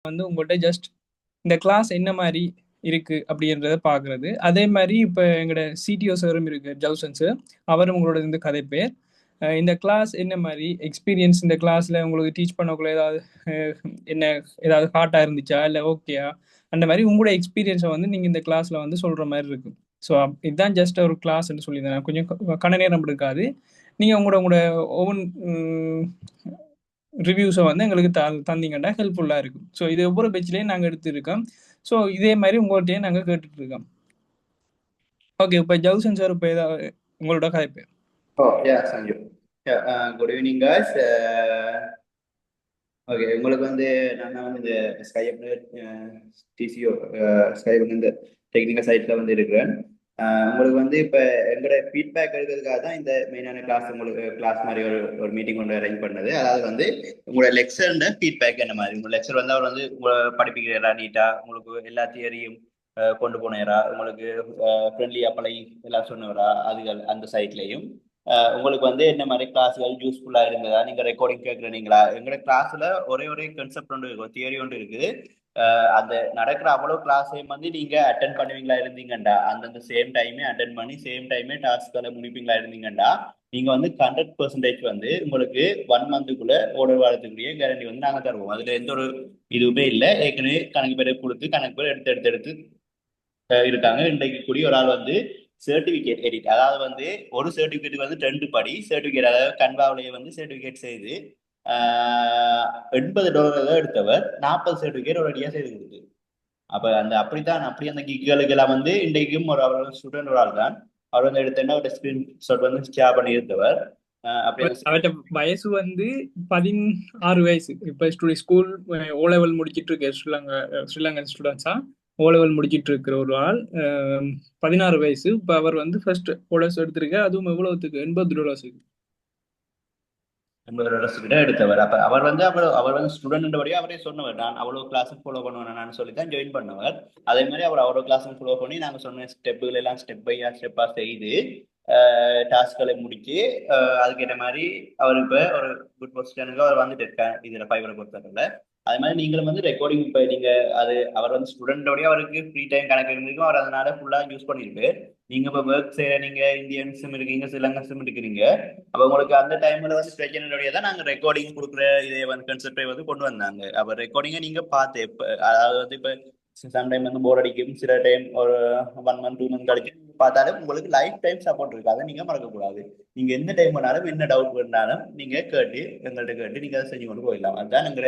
வந்து உங்கள்ட்ட ஜஸ்ட் இந்த கிளாஸ் என்ன மாரி இருக்கு அப்படின்றத பார்க்குறது. அதே மாரி இப்ப எங்கட சிடிஓ சாரும் இருக்கு ஜவுசன் சார். அவரும் உங்களோட இருந்து கதைப்பேர். இந்த கிளாஸ் என்ன மாரி எக்ஸ்பீரியன்ஸ் இந்த கிளாஸ்ல உங்களுக்கு டீச் பண்ணக்குள்ள ஏதாவது அ என்ன ஏதாவது ஹார்ட்டா இருந்துச்சா? இல்ல ஓகேயா? அந்த மாரி உங்களோட எக்ஸ்பீரியன்ஸ வந்து நீங்க இந்த கிளாஸ்ல வந்து சொல்ற மாரி இருக்கும். ஸோ இதுதான் ஜஸ்ட் ஒரு கிளாஸ்ன்னு சொல்லியிருந்தேன். கொஞ்சம் கன நேரம் எடுக்காது. நீங்க உங்களோட உங்களோட ஓன் ம் ரிவ்யூஸ வந்து எங்களுக்கு தந்தீங்கன்னா ஹெல்ப்ஃபுல்லா இருக்கும். ஸோ இது ஒவ்வொரு பேட்ச்லயும் நாங்க எடுத்திருக்கோம். ஸோ இதே மாரி உங்கள்ட்டயும் நாங்க கேட்டுட்டு இருக்கோம். ஓகே. இப்ப ஜவுசன் சார் இப்ப ஏதாவது உங்களோட கதைப்பு. Oh, yeah, Sanju. Yeah, good evening, guys. Okay உங்களுக்கு வந்து நான் வந்து இந்த ஸ்கைப் டிசிஓ ஸ்கைப் இந்த டெக்னிக்கல் சைட்ல வந்து இருக்கிறேன். உங்களுக்கு வந்து இப்போ எங்களோட ஃபீட்பேக் எடுக்கிறதுக்காக தான் இந்த மெயினான கிளாஸ் உங்களுக்கு கிளாஸ் மாதிரி ஒரு மீட்டிங் கொண்டு அரேஞ்ச் பண்ணது. அதாவது வந்து உங்களோட லெக்சர் ஃபீட்பேக் என்ன மாதிரி உங்க லெக்சர் வந்து அவர் வந்து உங்களை படிப்பிக்கிறா நீட்டா உங்களுக்கு எல்லா தியரியும் கொண்டு போனேரா உங்களுக்கு ஃப்ரெண்ட்லியா பழகி எல்லாம் சொன்னவரா அதுகள் அந்த சைட்லையும் உங்களுக்கு வந்து என்ன மாதிரி கிளாஸ்கள் யூஸ்ஃபுல்லா இருந்ததா நீங்க ரெக்கார்டிங் கேட்குறீங்களா எங்களோட கிளாஸ்ல ஒரே ஒரே கான்செப்ட் ஒன்று இருக்கு தியரி ஒன்று இருக்குது. அந்த நடக்கிற அவ்வளவு கிளாஸையும் வந்து நீங்க அட்டன் பண்ணுவீங்களா இருந்தீங்கண்டா அந்தந்த சேம் டைமே அட்டன் பண்ணி சேம் டைமே டாஸ்க்களை முடிப்பீங்களா இருந்தீங்கண்டா நீங்க வந்து 100% வந்து உங்களுக்கு 1 மந்த்துக்குள்ள ஓடர் வாரத்துக்குரிய கேரண்டி வந்து நாங்க தருவோம். அதுல எந்த ஒரு இதுவுமே இல்லை. ஏற்கனவே கணக்கு பேரை கொடுத்து கணக்கு பேர் எடுத்து எடுத்து எடுத்து இருக்காங்க. இன்றைக்கு கூடிய ஒரு ஆள் வந்து சர்டிபிகேட் எடிட் அதாவது வந்து ஒரு சர்டிபிகேட் வந்து 2 படி சர்டிபிகேட் அதாவது கன்வாவிலேயே வந்து சர்டிபிகேட் செய்து $80 எடுத்தவர் 40 சர்டிபிகேட் ஒரு அடியா செய்து கொடுத்து அப்ப அந்த அப்படித்தான் அப்படி அந்த கிக்குகளுக்கு எல்லாம் வந்து இன்றைக்கும் அவர் ஸ்டூடெண்ட் ஒரு ஆள் தான். அவர் வந்து எடுத்தேன்னா ஒரு ஸ்கிரீன்ஷாட் வந்து ஷேர் பண்ணி இருந்தவர். அப்படி அவர்ட்ட வயசு வந்து 16 வயசு. இப்ப ஸ்கூல் ஓ லெவல் முடிச்சிட்டு இருக்க ஸ்ரீலங்கன் ஸ்டூடெண்ட்ஸா ஓ லெவல் முடிச்சிட்டு இருக்கிற ஒரு ஆள். 16 வயசு. இப்ப அவர் வந்து ஃபர்ஸ்ட் ஓடர்ஸ் எடுத்திருக்க. அதுவும் எவ்வளவுத்துக்கு $80. கிட்ட எடுத்தவர். அப்ப அவர் வந்து அவர் வந்து ஸ்டூடெண்ட் வழியா அவரே சொன்னவர் நான் அவ்வளவு கிளாஸ் ஃபாலோ பண்ணுவேன் சொல்லி தான் ஜாயின் பண்ணவர். அதே மாதிரி அவர் அவ்வளவு கிளாஸ் ஃபாலோ பண்ணி நாங்க சொன்ன ஸ்டெப்புகள் எல்லாம் ஸ்டெப் பை ஸ்டெப்பா செய்து டாஸ்களை முடிச்சு அதுக்கேற்ற மாதிரி அவர் இப்ப ஒரு குட் பொசிஷனுக்கு அவர் வந்துட்டு இருக்கார் இதுல ஃபைவரை பொறுத்தவரை. அதே மாதிரி நீங்களும் வந்து ரெக்கார்டிங் இப்ப நீங்க அது அவர் வந்து ஸ்டூடெண்டோடய அவருக்கு ஃப்ரீ டைம் கணக்கு இருந்திருக்கும் அவர் அதனால ஃபுல்லா யூஸ் பண்ணிருக்கு. நீங்க இப்ப ஒர்க் செய்யற நீங்க இந்தியன்ஸும் இருக்கீங்க ஸ்ரீலங்கன்ஸும் இருக்கிறீங்க. அப்ப உங்களுக்கு அந்த டைம்ல வந்து பிரச்சனையோடய தான் நாங்க ரெக்கார்டிங் கொடுக்குற இதே வந்து கன்செப்டை வந்து கொண்டு வந்தாங்க. அப்ப ரெக்கார்டிங்கை நீங்க பார்த்து அதாவது வந்து இப்ப சம்டைம் வந்து போர் அடிக்கும் சில டைம் ஒரு 1 மந்த் 2 மந்த் கழிச்சு பார்த்தாலும் உங்களுக்கு லைஃப் டைம் சப்போர்ட் இருக்கு அதை நீங்க மறக்கக்கூடாது. நீங்க எந்த டைம் பண்ணாலும் என்ன டவுட் பண்ணாலும் நீங்க கேட்டு எங்கள்கிட்ட கேட்டு நீங்க அதை செஞ்சு கொண்டு போயிடலாம். அதுதான் எங்க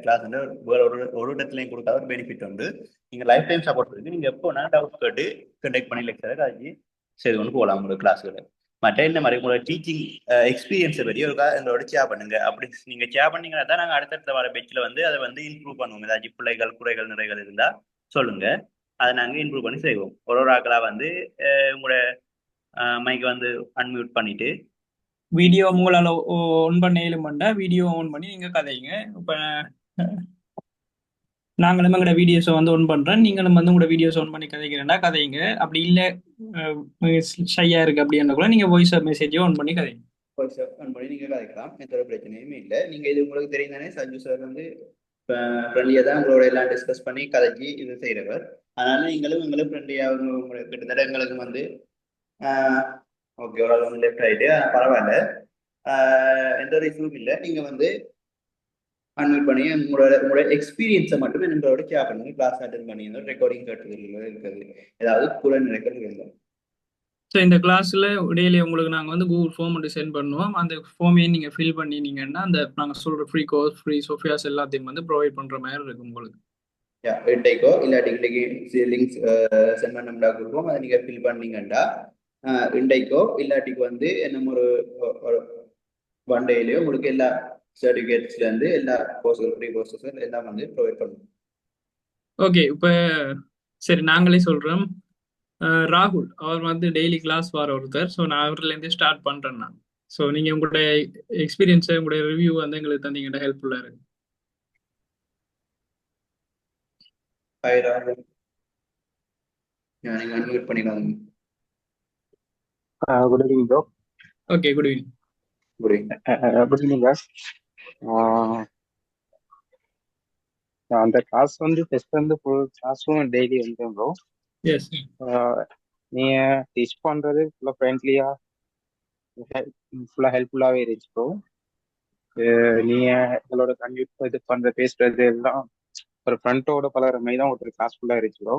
கிளாஸ் வந்து வேற ஒரு இடத்துலையும் கொடுக்காத ஒரு பெனிஃபிட் உண்டு. நீங்க லைஃப் டைம் சப்போர்ட் இருக்கு. நீங்க எப்போ வேணாலும் டவுட் கேட்டு கண்டெக்ட் பண்ணி லெக்சரை ஆச்சு செய்து கொண்டு போகலாம் உங்களோட கிளாஸ்களை. மற்ற இந்த மாதிரி உங்களோட டீச்சிங் எக்ஸ்பீரியன்ஸை பற்றி ஒரு எங்களோட ஷேர் பண்ணுங்க. அப்படி நீங்க ஷேர் பண்ணீங்கன்னா தான் நாங்கள் அடுத்தடுத்த வர பேச்சில் வந்து அதை வந்து இம்ப்ரூவ் பண்ணுவோம். ஏதாச்சும் பிள்ளைகள் குறைகள் நிறைகள் இருந்தா சொல்லுங்க. அதை நாங்கள் இம்ப்ரூவ் பண்ணி செய்வோம். ஒரு ஆக்களா வந்து உங்களோட மைக்கை வந்து அன்மியூட் பண்ணிட்டு வீடியோ உங்களால ஒன் பண்ண இயலுமாண்டா வீடியோ ஆன் பண்ணி நீங்க கதைங்க. இப்ப நாங்களும் எங்களோட வீடியோஸை வந்து ஒன் பண்றேன். நீங்களும் வந்து உங்களோட வீடியோஸ் ஒன் பண்ணி கதைக்கிறேன்டா கதைங்க. அப்படி இல்லை ஷையா இருக்கு அப்படின்னா கூட நீங்க வாய்ஸ் மெசேஜோ ஆன் பண்ணி கதைங்க. ஆன் பண்ணி நீங்க கதைக்கலாம். எந்த ஒரு பிரச்சனையுமே இல்லை. நீங்க இது உங்களுக்கு தெரியும் தானே சஞ்சு சார் வந்து ஃப்ரெண்ட்லியா தான் உங்களோட எல்லாம் டிஸ்கஸ் பண்ணி கதைக்கு இது செய்யறவர். அதனால நீங்களும் எங்களும் ஃப்ரெண்ட்லியா கிட்டத்தட்ட எங்களுக்கு வந்து ஓகே ஒரு ஆள் வந்து லெஃப்ட் ஆயிட்டு பரவாயில்ல. எந்த ஒரு இஷ்யூவும் இல்லை. நீங்க வந்து அன்மியூட் பண்ணி உங்களோட எக்ஸ்பீரியன்ஸை மட்டுமே நம்மளோட ஷேர் பண்ணுங்க. கிளாஸ் அட்டன் பண்ணி ரெக்கார்டிங் கேட்டது இருக்குது ஏதாவது கூட நினைக்கிறது இல்லை. ஸோ இந்த கிளாஸ்ல டெய்லி உங்களுக்கு நாங்கள் வந்து கூகுள் ஃபார்ம் வந்து சென்ட் பண்ணுவோம். அந்த ஃபார்மையும் நீங்கள் ஃபில் பண்ணினீங்கன்னா அந்த நாங்கள் சொல்கிற ஃப்ரீ கோர்ஸ் ஃப்ரீ சோஃபியாஸ் எல்லாத்தையும் வந்து ப்ரொவைட் பண்ணுற மாதிரி இருக்கும் உங்களுக்கு. இன்றைக்கோ இல்லாட்டி இன்னைக்கு லிங்க்ஸ் சென்ட் பண்ண கொடுப்போம். அதை நீங்கள் ஃபில் பண்ணீங்கன்னா இன்றைக்கோ இல்லாட்டிக்கு வந்து நம்ம ஒரு 1 டேலயோ உங்களுக்கு எல்லா சர்டிஃபிகேட்ஸ்ல இருந்து எல்லா கோர்ஸுகள் ஃப்ரீ கோர்சஸ் எல்லாம் வந்து ப்ரொவைட் பண்ணுவோம். ஓகே. இப்போ சரி நாங்களே சொல்கிறோம். ராகுல் அவர் வந்து டெய்லி கிளாஸ் வர ஒருத்தர். ஸோ நான் அவர்லேருந்தே ஸ்டார்ட் பண்ணுறேன் நான். ஸோ நீங்கள் உங்களுடைய எக்ஸ்பீரியன்ஸை உங்களுடைய ரிவ்யூ வந்து எங்களுக்கு தந்தீங்கன்னா ஹெல்ப்ஃபுல்லாக இருக்கும். ஹாய் ராகுல், நீங்கள் அன்மியூட் பண்ணிக்கலாம். Good evening, bro. Okay. Good evening. Good evening. Good evening, guys. Uh, அந்த கிளாஸ் வந்து டெஸ்ட் வந்து ஃபுல் கிளாஸும் டெய்லி வந்து ப்ரோ எஸ். நீங்க டீச் பண்றது ஃபுல்லாக ஃப்ரெண்ட்லியா ஃபுல்லாக ஹெல்ப்ஃபுல்லாகவே இருந்துச்சு ப்ரோ. நீங்க உங்களோட கண்டிப்பாக இது பண்ற பேசுறது எல்லாம் ஒரு ஃப்ரெண்டோட பழகிற மாதிரி தான் ஒரு கிளாஸ் ஃபுல்லாக இருந்துச்சு ப்ரோ.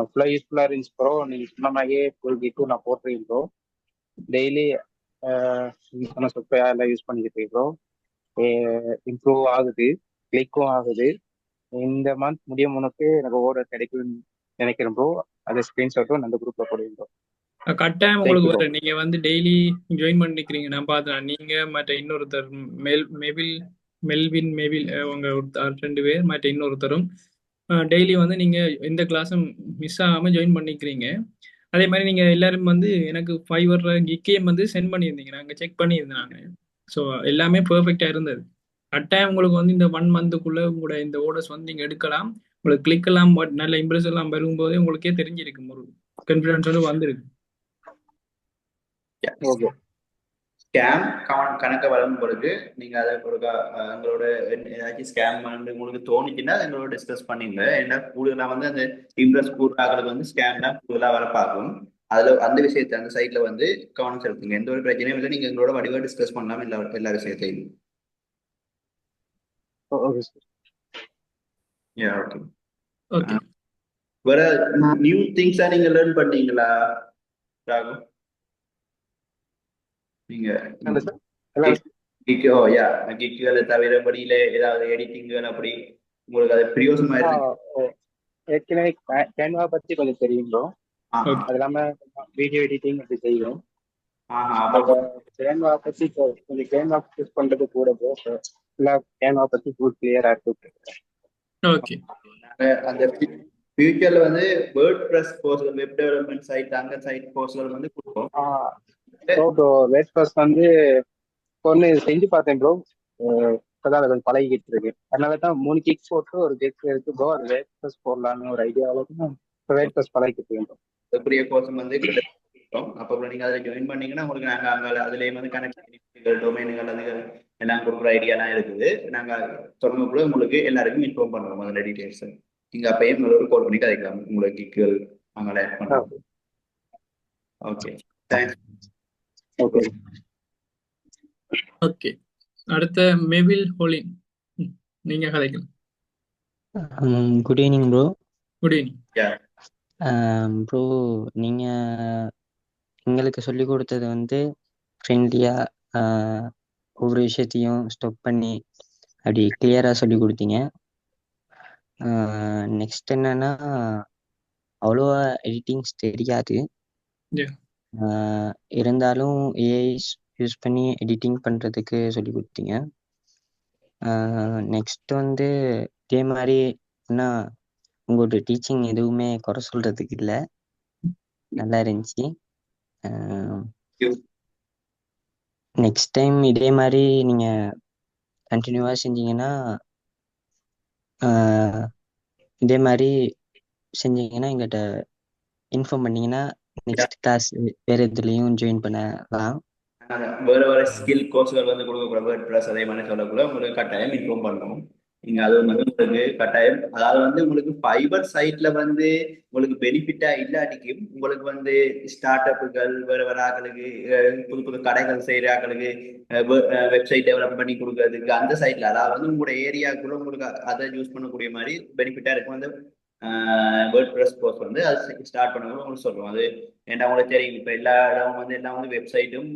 ஃபுல்லாக யூஸ்ஃபுல்லாக இருந்துச்சு ப்ரோ. நீங்கள் சொன்ன மாதிரியே ஃபுல் வீக்கும் நான் போட்டிருக்கேன் ப்ரோ. டெய்லி நீங்கள் சொன்ன சொற்கையா எல்லாம் யூஸ் பண்ணிக்கிட்டு இருக்கேன் ப்ரோ. இம்ப்ரூவ் ஆகுது, கிளிக்கும் ஆகுது. இந்த மந்த் முடியும் முன்னக்கு எனக்கு ஓர்டர் கிடைக்கும்னு நினைக்கிறேன் ப்ரோ. அதை ஸ்க்ரீன்ஷாட்டும் அந்த குரூப்ல போடுவேன் ப்ரோ. கட்டாயம் தேங்க்யூ உங்களுக்கு ப்ரோ. வர நீங்க வந்து டெய்லி ஜாயின் பண்ணிக்கிறீங்க நான் பார்த்தேன். நீங்க மற்ற இன்னொருத்தர் மெல்வின் மேபில் அவங்க 2 பேர் மற்ற இன்னொருத்தரும் டெய்லி வந்து நீங்க எந்த கிளாஸும் மிஸ் ஆகாம ஜாயின் பண்ணிக்கிறீங்க. அதே மாதிரி நீங்க எல்லாரும் வந்து எனக்கு ஃபைவர் கிக்கேம் வந்து சென்ட் பண்ணியிருந்தீங்க, நாங்க செக் பண்ணியிருந்தேன் நாங்க. ஸோ எல்லாமே பெர்ஃபெக்டா இருந்தது. கட்டாயம் உங்களுக்கு வந்து இந்த 1 மந்த்துக்குள்ள உங்களோட இந்த ஓர்டர்ஸ் வந்து நீங்க எடுக்கலாம். உங்களுக்கு கிளிக் எல்லாம் நல்ல இம்ப்ரெஸ் எல்லாம் வரும்போதே உங்களுக்கே தெரிஞ்சிருக்கும், ஒரு கான்ஃபிடன்ஸோட வந்துருக்கு. ஓகே. ஸ்கேம் கணக்கை வழங்கும் பொழுது நீங்க அதை கொடுக்க எங்களோட ஏதாச்சும் ஸ்கேம் வந்து உங்களுக்கு தோணுச்சுன்னா எங்களோட டிஸ்கஸ் பண்ணிங்க. ஏன்னா கூடுதலாக வந்து அந்த இம்ப்ரெஸ் கூடுதலாக வந்து ஸ்கேம் தான் கூடுதலாக வர பார்க்கும். அதுல அந்த விஷயத்தை அந்த சைட்ல வந்து கவனம் செலுத்துங்க. எந்த ஒரு பிரச்சனையும் இல்லை, நீங்க எங்களோட வடிவா டிஸ்கஸ் பண்ணலாம் எல்லா விஷயத்தையும். Okay sir. ஓகே. ஓகே. வேற நியூ திங்ஸா நீங்க லேர்ன் பண்ணீங்களா ராகு? நீங்க கிக்குகளை தவிர படியில ஏதாவது எடிட்டிங்கள் அப்படி உங்களுக்கு அது பிரியோசமா இருக்கு? ஏற்கனவே கேன்வா பத்தி கொஞ்சம் தெரியும் ப்ரோ. அது இல்லாம வீடியோ எடிட்டிங் அப்படி செய்யும். கேன்வா பத்தி கொஞ்சம் கேன்வா யூஸ் பண்றது கூட ப்ரோ. கேன்வா பத்தி ஃபுல் கிளியரா இருக்கு. ஓகே. அந்த ஃபியூச்சர்ல வந்து வேர்ட்பிரஸ் கோர்ஸ்கள், வெப் டெவலப்மெண்ட் சைட் அந்த சைட் கோர்ஸ்கள் வந்து கொடுப்போம். ப்ரோ வேர்ட்பிரஸ் வந்து ஒன்று செஞ்சு பார்த்தேன் ப்ரோ. இப்போதான் அதை கொஞ்சம் பழகிக்கிட்டு இருக்கு. அதனால தான் 3 கிக்ஸ் போட்டு ஒரு கிக் இருக்கு ப்ரோ. அது வேர்ட்பிரஸ் போடலான்னு ஒரு ஐடியாவில் இப்போ வேர்ட்பிரஸ் பழகிக்கிட்டு இருக்கோம். பெரிய கோர்ஸ் வந்து கிடைக்கும். அப்போ நீங்க அதில் ஜாயின் பண்ணீங்கன்னா உங்களுக்கு நாங்கள் அங்கே அதுலேயே வந்து கனெக்ட் டொமைனுகள் அது எல்லாம் கொடுக்குற ஐடியாலாம் இருக்குது. நாங்கள் தொடங்க கூட உங்களுக்கு எல்லாருக்கும் இன்ஃபார்ம் பண்ணுவோம் அதில் டீட்டெயில்ஸ். நீங்க அப்பயே ஒரு கால் பண்ணி கதைக்கலாம் உங்களுக்கு கிக்குகள் அங்கே ஆட் பண்ணுறோம். Okay, thanks. Okay okay. அடுத்த மேபில் ஹோலின், நீங்க கதைக்கலாம். Good evening bro. Good evening. Bro நீங்கள் எங்களுக்கு சொல்லி கொடுத்தது வந்து ஃப்ரெண்ட்லியாக ஒவ்வொரு விஷயத்தையும் ஸ்டாப் பண்ணி அப்படி கிளியராக சொல்லி கொடுத்தீங்க. நெக்ஸ்ட் என்னன்னா, அவ்வளோவா எடிட்டிங்ஸ் தெரியாது. இருந்தாலும் ஏஐ யூஸ் பண்ணி எடிட்டிங் பண்ணுறதுக்கு சொல்லி கொடுத்தீங்க. நெக்ஸ்ட் வந்து இதே மாதிரி என்ன உங்களோட டீச்சிங் எதுவுமே குறை சொல்றதுக்கு இல்லை, நல்லா இருந்துச்சு. நெக்ஸ்ட் டைம் இதே மாதிரி நீங்கள் கண்டினியூவாக செஞ்சீங்கன்னா இதே மாதிரி செஞ்சீங்கன்னா எங்கிட்ட இன்ஃபார்ம் பண்ணீங்கன்னா நெக்ஸ்ட் கிளாஸ் வேற எதுலையும் ஜாயின் பண்ணலாம். வேற ஸ்கில் கோர்ஸ்கள் வந்து கொடுக்கக்கூட வேர்ட்பிரஸ் அதே மாதிரி சொல்லக்கூட உங்களுக்கு கட்டாயம் இன்ஃபார்ம் பண்ணணும். நீங்க அது வந்து உங்களுக்கு கட்டாயம், அதாவது வந்து உங்களுக்கு ஃபைபர் சைட்ல வந்து உங்களுக்கு பெனிஃபிட்டா இல்லாட்டிக்கும் உங்களுக்கு வந்து ஸ்டார்ட் அப்புகள் வேற ஆக்களுக்கு புது புது கடைகள் செய்யற ஆக்களுக்கு வெப்சைட் டெவலப் பண்ணி கொடுக்கறதுக்கு அந்த சைட்ல, அதாவது வந்து உங்களோட ஏரியாக்குள்ள உங்களுக்கு அதை யூஸ் பண்ணக்கூடிய மாதிரி பெனிஃபிட்டா இருக்கும். வந்து வேர்ட்பிரஸ் கோர்ஸ் வந்து அது ஸ்டார்ட் பண்ணணும் உங்களுக்கு சொல்றோம். அது ஏன்னா உங்களுக்கு தெரியும் இப்ப எல்லா இடமும் வந்து எல்லாம் வந்து வெப்சைட்டும்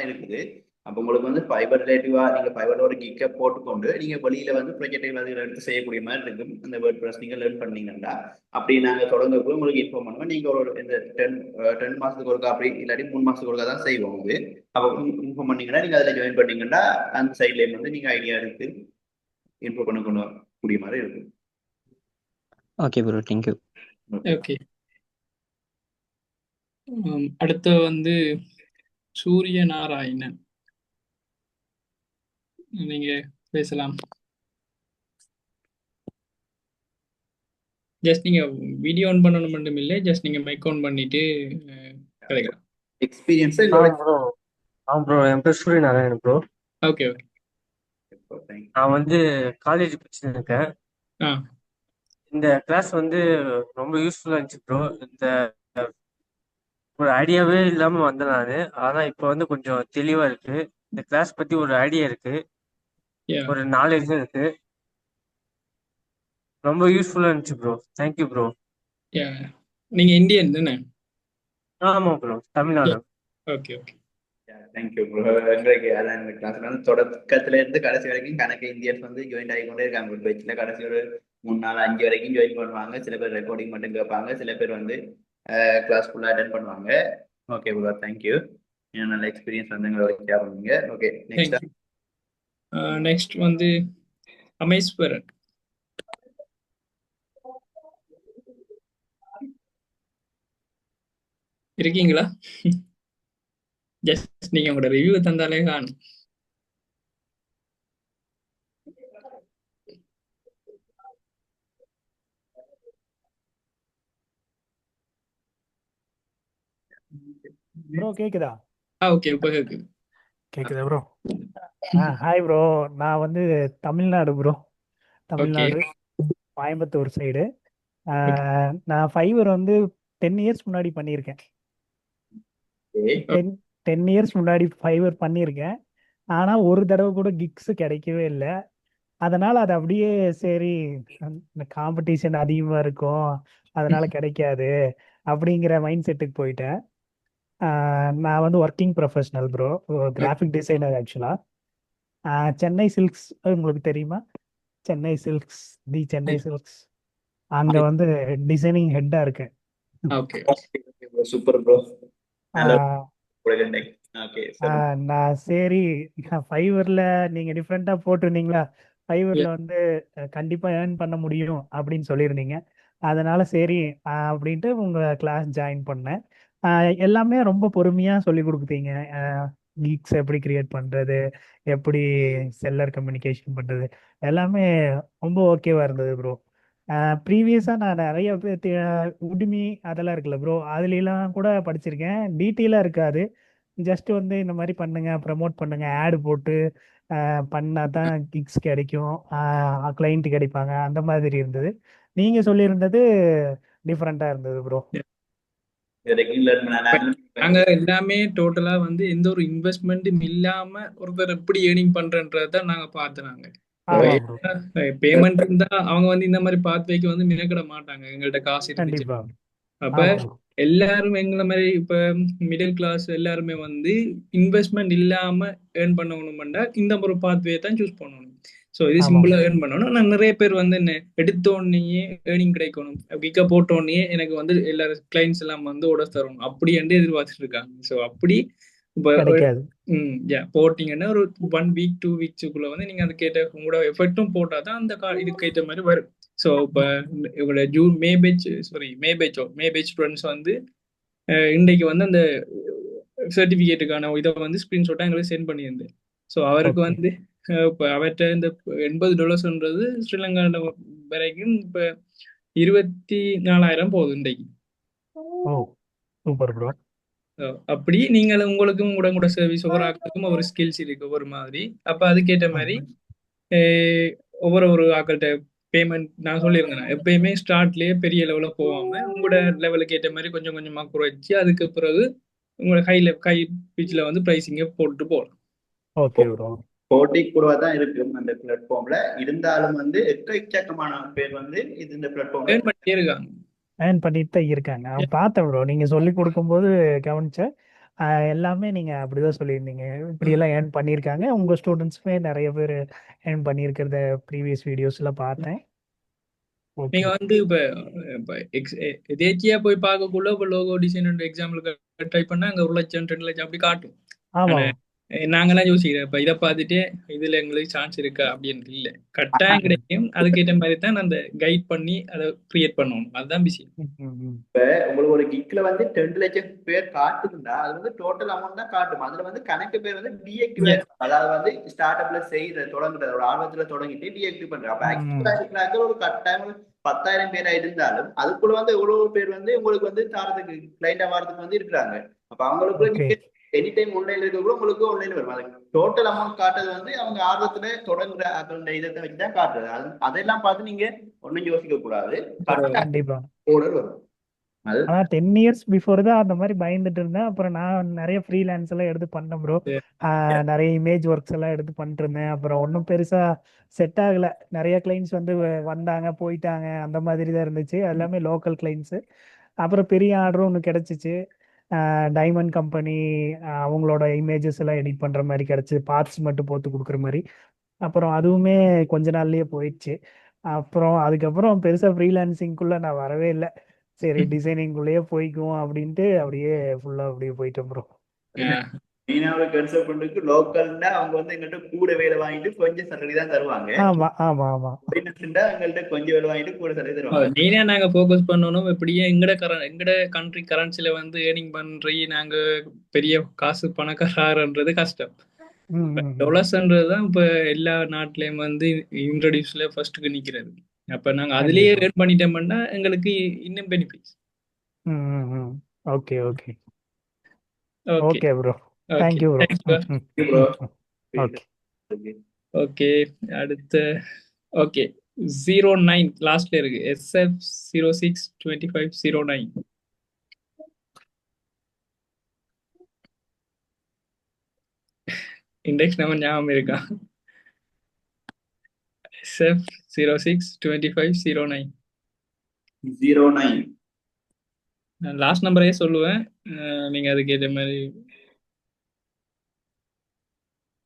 இருக்குது. அப்போ உங்களுக்கு வந்து ஃபைபர் ரிலேட்டிவா நீங்க ஃபைபர்ல ஒரு கிக்க போட்டுக்கொண்டு நீங்க வெளியில வந்து ப்ரொஜெக்டுகள் அதுகளை எடுத்து செய்யக்கூடிய மாதிரி இருக்கும். அந்த வேர்ட்பிரஸ் நீங்க லேர்ன் பண்ணீங்கன்னா அப்படி நாங்க தொடங்கக்குள்ள உங்களுக்கு இன்ஃபார்ம் பண்ணுவோம். நீங்க ஒரு இந்த 10 மாசத்துக்கு ஒருக்கா அப்படி இல்லாட்டி 3 மாசத்துக்கு ஒருக்கா தான் செய்வோம். அது அப்போ இன்ஃபார்ம் பண்ணீங்கன்னா நீங்க அதில் ஜாயின் பண்ணீங்கன்னா அந்த சைட்லேயும் வந்து நீங்க ஐடியா எடுத்து இன்ஃபார்ம் பண்ண கொண்டு கூடிய மாதிரி இருக்கும். Okay bro, thank you. ஓகே. அடுத்து வந்து சூரிய நாராயணன், நீங்க பேசலாம். ஜஸ்ட் நீங்க வீடியோ ஆன் பண்ணணும் மட்டும் இல்லை, ஜஸ்ட் நீங்க மைக் ஆன் பண்ணிட்டு கிடைக்கலாம். எக்ஸ்பீரியன்ஸ் ப்ரோ என் பேர் சூரிய Narayanan bro. Okay okay. Thank you. நான் வந்து காலேஜ் படிச்சுட்டு இருக்கேன். ஆ இந்த கிளாஸ் வந்து ரொம்ப யூஸ்ஃபுல்லா இருந்துச்சு ப்ரோ. இந்த ஒரு ஐடியாவே இல்லாம வந்தேன் நானு. ஆனா இப்ப வந்து கொஞ்சம் தெளிவா இருக்கு. இந்த கிளாஸ் பத்தி ஒரு ஐடியா இருக்கு, யா ஒரு நாலேஜும் இருக்கு. ரொம்ப யூஸ்ஃபுல்லா இருந்துச்சு ப்ரோ. Thank you bro. யா நீங்க இந்தியன் தானே? ஆமா bro, Tamil Nadu. Okay okay. Thank you bro. எங்களுக்கு அதான் இந்த கிளாஸ் வந்து தொடக்கத்துல இருந்து கடைசி வரைக்கும் கணக்கு இந்தியன்ஸ் வந்து ஜாயின் ஆகிக்கொண்டே இருக்காங்க. ஒரு பேச்சுல கடைசி ஒரு 3 4 5 வரைக்கும் ஜாயின் பண்ணுவாங்க. சில பேர் ரெக்கார்டிங் மட்டும் கேட்பாங்க, சில பேர் வந்து கிளாஸ் ஃபுல்லா அட்டென்ட் பண்ணுவாங்க. Okay bro, thank you. நல்ல எக்ஸ்பீரியன்ஸ் வந்து எங்களோட ஷேர் பண்ணுங்க. Okay, next thank you. நெக்ஸ்ட் வந்து அமேஸ்வரன் இருக்கீங்களா? ஜஸ்ட் நீங்க உங்களோட ரிவ்யூ தந்தாலே காணும். ப்ரோ கேக்குதா? ஓகே இப்போ கேக்குது. கேக்குதா ப்ரோ? Hi bro. நான் வந்து Tamil Nadu bro. Okay Tamil Nadu Coimbatore side. Okay நான் ஃபைவர் வந்து 10 இயர்ஸ் முன்னாடி பண்ணியிருக்கேன். ஓகே. 10 இயர்ஸ் முன்னாடி ஃபைவர் பண்ணியிருக்கேன். ஆனால் ஒரு தடவை கூட கிக்ஸ் கிடைக்கவே இல்லை. அதனால அது அப்படியே சரி, இந்த காம்படிஷன் அதிகமாக இருக்கும், அதனால கிடைக்காது அப்படிங்கிற மைண்ட் செட்டுக்கு போயிட்டேன். நான் வந்து working professional bro, graphic designer ஆக்சுவலாக. சென்னை சில்க்ஸ் உங்களுக்கு தெரியுமா? சென்னை சில்க்ஸ், தி சென்னை சில்க்ஸ், அங்கே வந்து டிசைனிங் ஹெட்டாக இருக்கேன். Okay super bro. நல்ல ஆஹ் ஓகே. நான் சரி, ஃபைவர்ல நீங்க டிஃப்ரெண்டா போட்டிருந்தீங்களா, ஃபைவர்ல வந்து கண்டிப்பா ஏர்ன் பண்ண முடியும் அப்படின்னு சொல்லியிருந்தீங்க. அதனால சரி அப்படின்ட்டு உங்க கிளாஸ் ஜாயின் பண்ணேன். எல்லாமே ரொம்ப பொறுமையா சொல்லி கொடுத்தீங்க. கீக்ஸ் எப்படி கிரியேட் பண்றது, எப்படி செல்லர் கம்யூனிகேஷன் பண்றது, எல்லாமே ரொம்ப ஓகேவா இருந்தது ப்ரோ. ப்ரீவியஸா நான் நிறைய பேர் உடுமி அதெல்லாம் இருக்குல்ல ப்ரோ, அதுலாம் கூட படிச்சிருக்கேன். டீட்டெயிலாக இருக்காது, ஜஸ்ட் வந்து இந்த மாதிரி பண்ணுங்க, ப்ரமோட் பண்ணுங்க, ஆடு போட்டு பண்ணா தான் கிக்ஸ் கிடைக்கும், கிளைண்ட் கிடைப்பாங்க, அந்த மாதிரி இருந்தது. நீங்க சொல்லியிருந்தது டிஃப்ரெண்டா இருந்தது ப்ரோ. நாங்க எல்லாமே டோட்டலா வந்து எந்த ஒரு இன்வெஸ்ட்மெண்ட்டும் இல்லாம ஒருத்தர் எப்படி ஏர்னிங் பண்றன்றதான் நாங்க பார்த்துனாங்க. ஆமா ப்ரோ, பேமெண்ட் இருந்தா அவங்க வந்து இந்த மாதிரி பாத்வேக்கு வந்து மினக்கிட மாட்டாங்க எங்கள்கிட்ட காசு இருந்துச்சு. கண்டிப்பா. அப்ப ஆமா ப்ரோ, எல்லாரும் எங்களை மாதிரி இப்ப மிடில் கிளாஸ் எல்லாருமே வந்து இன்வெஸ்ட்மெண்ட் இல்லாம ஏர்ன் பண்ணணும்னா இந்த ஒரு பாத்வே தான் சூஸ் பண்ணணும். ஸோ இது ஆமா சிம்பிளா ஏர்ன் பண்ணணும். நான் நிறைய பேர் வந்து என்ன எடுத்த உடனேயே ஏர்னிங் கிடைக்கணும், கிக்க போட்ட உடனே எனக்கு வந்து எல்லாரும் கிளைண்ட்ஸ் எல்லாம் வந்து ஓட தரணும் அப்படி என்று எதிர்பார்த்துட்டு இருக்காங்க. ஸோ அப்படி இப்போ கிடைக்காது. போட்டிங்கன்னா ஒரு 1 வீக் 2 வீக்ஸுக்குள்ள வந்து நீங்க அதுக்கேற்ற உங்களோட எஃபெக்டும் போட்டாதான் அந்த இதுக்கு ஏற்ற மாதிரி வரும். ஸோ இப்போ இவங்களோட ஜூன் மே பேட்ச் ஸ்டூடெண்ட்ஸ் வந்து இன்றைக்கு வந்து அந்த சர்டிஃபிகேட்டுக்கான இதை வந்து ஸ்க்ரீன்ஷாட்டாக எங்களுக்கு சென்ட் பண்ணியிருந்தேன். ஸோ அவருக்கு ஓகே. வந்து இப்போ அவர்கிட்ட இந்த $80 ஸ்ரீலங்காவில் வரைக்கும் இப்போ 24,000 போகுது இன்றைக்கு. ஓ சூப்பர் ப்ரோ. அப்படி நீங்கள் உங்களுக்கும் கூட சர்வீஸ் ஒவ்வொரு ஆக்களுக்கும் ஒவ்வொரு ஸ்கில்ஸ் இருக்கு ஒவ்வொரு மாதிரி. அப்போ அதுக்கேற்ற மாதிரி ஒவ்வொரு ஆக்கள்கிட்ட பேமெண்ட் நான் சொல்லியிருந்தேன், எப்பயுமே ஸ்டார்ட்லயே பெரிய லெவலில் போகாம உங்களோட லெவலுக்கு ஏற்ற மாதிரி கொஞ்சம் கொஞ்சமா குறைச்சி அதுக்கு பிறகு உங்களோட ஹை பிச்சில் வந்து ப்ரைஸிங்கை போட்டு போகலாம். Okay bro. போட்டி கூடவா தான் இருக்கு அந்த பிளாட்ஃபார்ம்ல, இருந்தாலும் வந்து எக்கச்சக்கமான பேர் வந்து இது இந்த பிளாட்ஃபார்ம்ல ஏர்ன் பண்ணிட்டே இருக்காங்க. ஏர்ன் பண்ணிட்டு தான் இருக்காங்க. பார்த்தேன் ப்ரோ, நீங்க சொல்லி கொடுக்கும்போது கவனிச்சேன். எல்லாமே நீங்க அப்படிதான் சொல்லியிருந்தீங்க, இப்படியெல்லாம் ஏர்ன் பண்ணியிருக்காங்க. உங்க ஸ்டூடெண்ட்ஸுமே நிறைய பேர் ஏர்ன் பண்ணியிருக்கிறத ப்ரீவியஸ் வீடியோஸ்ல பார்த்தேன். ஓகே. நீங்க வந்து இப்ப எதேச்சியா போய் பார்க்கக்குள்ள இப்போ லோகோ டிசைன் எக்ஸாம்பிளுக்கு ட்ரை பண்ணா அங்க 1 லட்சம் 2 லட்சம் அப்படி காட்டும். ஆமா ஆனா நாங்கெல்லாம் யோசிக்கிறேன் இப்ப இதை பார்த்துட்டு இதுல எங்களுக்கு சான்ஸ் இருக்கா அப்படின்னு. இல்லை, கட்டாயம் கிடைக்கும். அதுக்கேற்ற மாதிரி தான் அந்த கைட் பண்ணி அதை கிரியேட் பண்ணணும், அதுதான் விஷயம். இப்ப உங்களுக்கு ஒரு கிக்ல வந்து 2 லட்சம் பேர் காட்டுதுன்னா அது வந்து டோட்டல் அமௌண்ட் தான் காட்டும். அதுல வந்து கணக்கு பேர் வந்து டீஆக்டிவேட், அதாவது வந்து ஸ்டார்ட் அப்ல செய்யற தொடங்குற ஒரு ஆர்வத்துல தொடங்கிட்டு டீஆக்டிவ் பண்ற. அப்ப ஆக்டிவ் ஒரு கட்டாயம் 10,000 பேரா இருந்தாலும் அதுக்குள்ள வந்து எவ்வளவு பேர் வந்து உங்களுக்கு வந்து தாரத்துக்கு கிளைண்டா வாரத்துக்கு வந்து இருக்கிறாங்க. அப்ப அவங்களுக்கு எனி டைம் ஆன்லைன்ல இருக்க கூட உங்களுக்கு ஆன்லைன்ல வரும். அது டோட்டல் அமௌண்ட் காட்டுறது வந்து அவங்க ஆர்வத்துல தொடங்குற அந்த இதை வச்சுதான் காட்டுறது. அதெல்லாம் பார்த்து நீங்க ஒன்னும் யோசிக்க கூடாது. கண்டிப்பா. ஆர்டர் வரும். அது ஆனா 10 இயர்ஸ் பிஃபோர் தான் அந்த மாதிரி பயந்துட்டு இருந்தேன். அப்புறம் நான் நிறைய ஃப்ரீலான்ஸ் எல்லாம் எடுத்து பண்ணேன் ப்ரோ. நிறைய இமேஜ் ஒர்க்ஸ் எல்லாம் எடுத்து பண்ணிட்டு இருந்தேன். அப்புறம் ஒன்றும் பெருசா செட் ஆகல. நிறைய கிளைண்ட்ஸ் வந்து வந்தாங்க போயிட்டாங்க, அந்த மாதிரி தான் இருந்துச்சு. எல்லாமே லோக்கல் கிளைண்ட்ஸ். அப்புறம் பெரிய ஆர்டரும் ஒன்று கிடைச்சிச்சு. டைமண்ட் கம்பெனி, அவங்களோட இமேஜஸ் எல்லாம் எடிட் பண்ற மாதிரி கிடைச்சு, பார்ட்ஸ் மட்டும் போட்டு கொடுக்குற மாதிரி. அப்புறம் அதுவுமே கொஞ்ச நாள்லயே போயிடுச்சு. அப்புறம் அதுக்கப்புறம் பெருசா ஃப்ரீலான்சிங்குள்ள நான் வரவே இல்லை. சரி, டிசைனிங்குள்ளேயே போய்க்குவோம் அப்படின்ட்டு அப்படியே ஃபுல்லா அப்படியே போயிட்டோம் ப்ரோ. மீனாவோட கன்சல்ட் பண்றதுக்கு லோக்கல்னா அவங்க வந்து எங்கள்கிட்ட கூட வேலை வாங்கிட்டு கொஞ்சம் சலரி தான் தருவாங்க. ஆமா ஆமா ஆமா. எங்கள்கிட்ட கொஞ்சம் வேலை வாங்கிட்டு கூட சலரி தருவாங்க. மெயினா நாங்க ஃபோக்கஸ் பண்ணணும் எப்படியே எங்கட கண்ட்ரி கரன்சில வந்து ஏர்னிங் பண்றி நாங்க பெரிய காசு பணக்காரன்றது கஷ்டம். டொலர்ஸ்ன்றதுதான் இப்ப எல்லா நாட்டிலயும் வந்து இன்ட்ரோடியூஸ்ல ஃபர்ஸ்ட்டுக்கு நிக்கிறது. அப்ப நாங்க அதுலயே ஏர்ன் பண்ணிட்டோம்னா எங்களுக்கு இன்னும் benefits. Okay okay okay okay bro. Thank you bro. Okay okay அடுத்த ஓகே 09 லாஸ்ட்ல இருக்கு. SF062509. இண்டெக்ஸ் நம்பர் ஞாபகம் இருக்கா? SF062509. 09 நான் லாஸ்ட் நம்பரே சொல்லுவேன், நீங்க அதுக்கு ஏற்ற மாதிரி.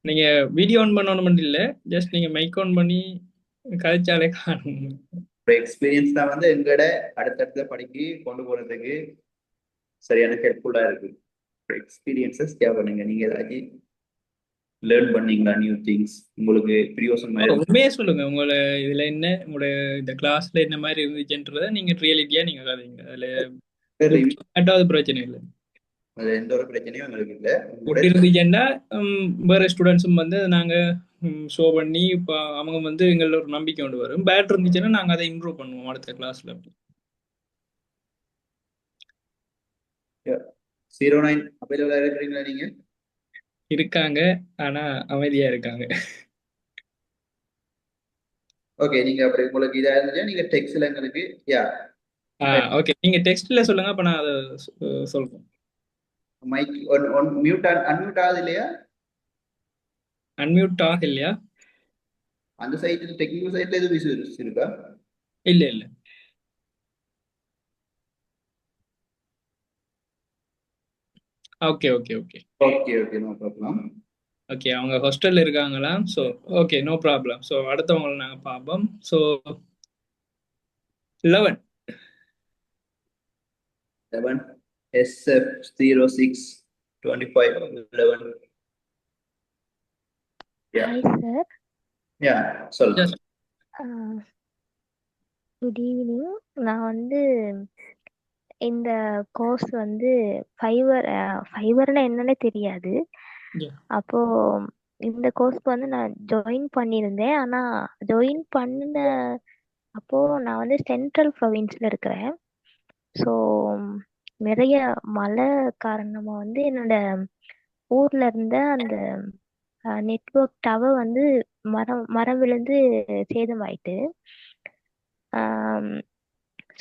நீங்க வீடியோ ஆன் பண்ணணும் மட்டும் இல்ல, ஜஸ்ட் நீங்க மைக் ஆன் பண்ணி கதைச்சாலே காணும். எக்ஸ்பீரியன்ஸ் தான் வந்து எங்கட அடுத்தடுத்த படிக்கு கொண்டு போறதுக்கு சரியான ஹெல்ப்ஃபுல்லா இருக்கு. எக்ஸ்பீரியன்ஸஸ் தேவைப்படுங்க. நீங்க ஏதாச்சும் லேர்ன் பண்ணீங்களா நியூ திங்ஸ் உங்களுக்கு பிரியோசனமா உண்மையே சொல்லுங்க. உங்களை இதுல என்ன உங்களோட இந்த கிளாஸ்ல என்ன மாதிரி இருந்துச்சுன்றத நீங்க ரியாலிட்டியா நீங்க கதைங்க. அதுல அது பிரச்சனை இல்லை. அது எந்த ஒரு பிரச்சனையும் எங்களுக்கு இல்லை. எப்படி இருந்துச்சுன்னா வேற ஸ்டூடெண்ட்ஸும் வந்து நாங்க ஷோ பண்ணி இப்போ அவங்க வந்து எங்களோட ஒரு நம்பிக்கை கொண்டு வரும். பேட் இருந்துச்சுன்னா நாங்க அதை இம்ப்ரூவ் பண்ணுவோம் அடுத்த கிளாஸ்ல. 09 அவைலபிளா இருக்கிறீங்களா? நீங்க இருக்காங்க, ஆனா அமைதியா இருக்காங்க. ஓகே, நீங்க அப்படி உங்களுக்கு இதா இருந்துச்சா நீங்க டெக்ஸ்ட்ல எங்களுக்கு ஓகே நீங்க டெக்ஸ்ட்ல சொல்லுங்க, அப்ப நான் அதை சொல்றேன். மைக் மியூட் அன்மியூட் ஆகுது இல்லையா? அன்மியூட் ஆக இல்லையா? அந்த சைட்ல டெக்னிக்கல் சைட்ல எதுவும் இஷ்யூ இருக்கா? இல்ல இல்ல. Okay okay okay okay okay no problem. Okay அவங்க ஹாஸ்டல்ல இருக்காங்களா? So okay no problem. So அடுத்தவங்களை நாங்க பார்ப்போம். So 11 SF062511. Hi sir. சொல்லுங்க. Good evening. நான் வந்து இந்த கோர்ஸ் வந்து ஃபைவர்னா என்னன்னே தெரியாது. அப்போ இந்த கோர்ஸ்க்கு வந்து நான் ஜாயின் பண்ணியிருந்தேன். ஆனா ஜாயின் பண்ண அப்போ நான் வந்து சென்ட்ரல் ப்ரொவின்ஸ்ல இருக்கிறேன். ஸோ நிறைய மழை காரணமா வந்து என்னோட ஊர்ல இருந்த அந்த நெட்வொர்க் டவர் வந்து மரம் விழுந்து சேதமாயிட்டு.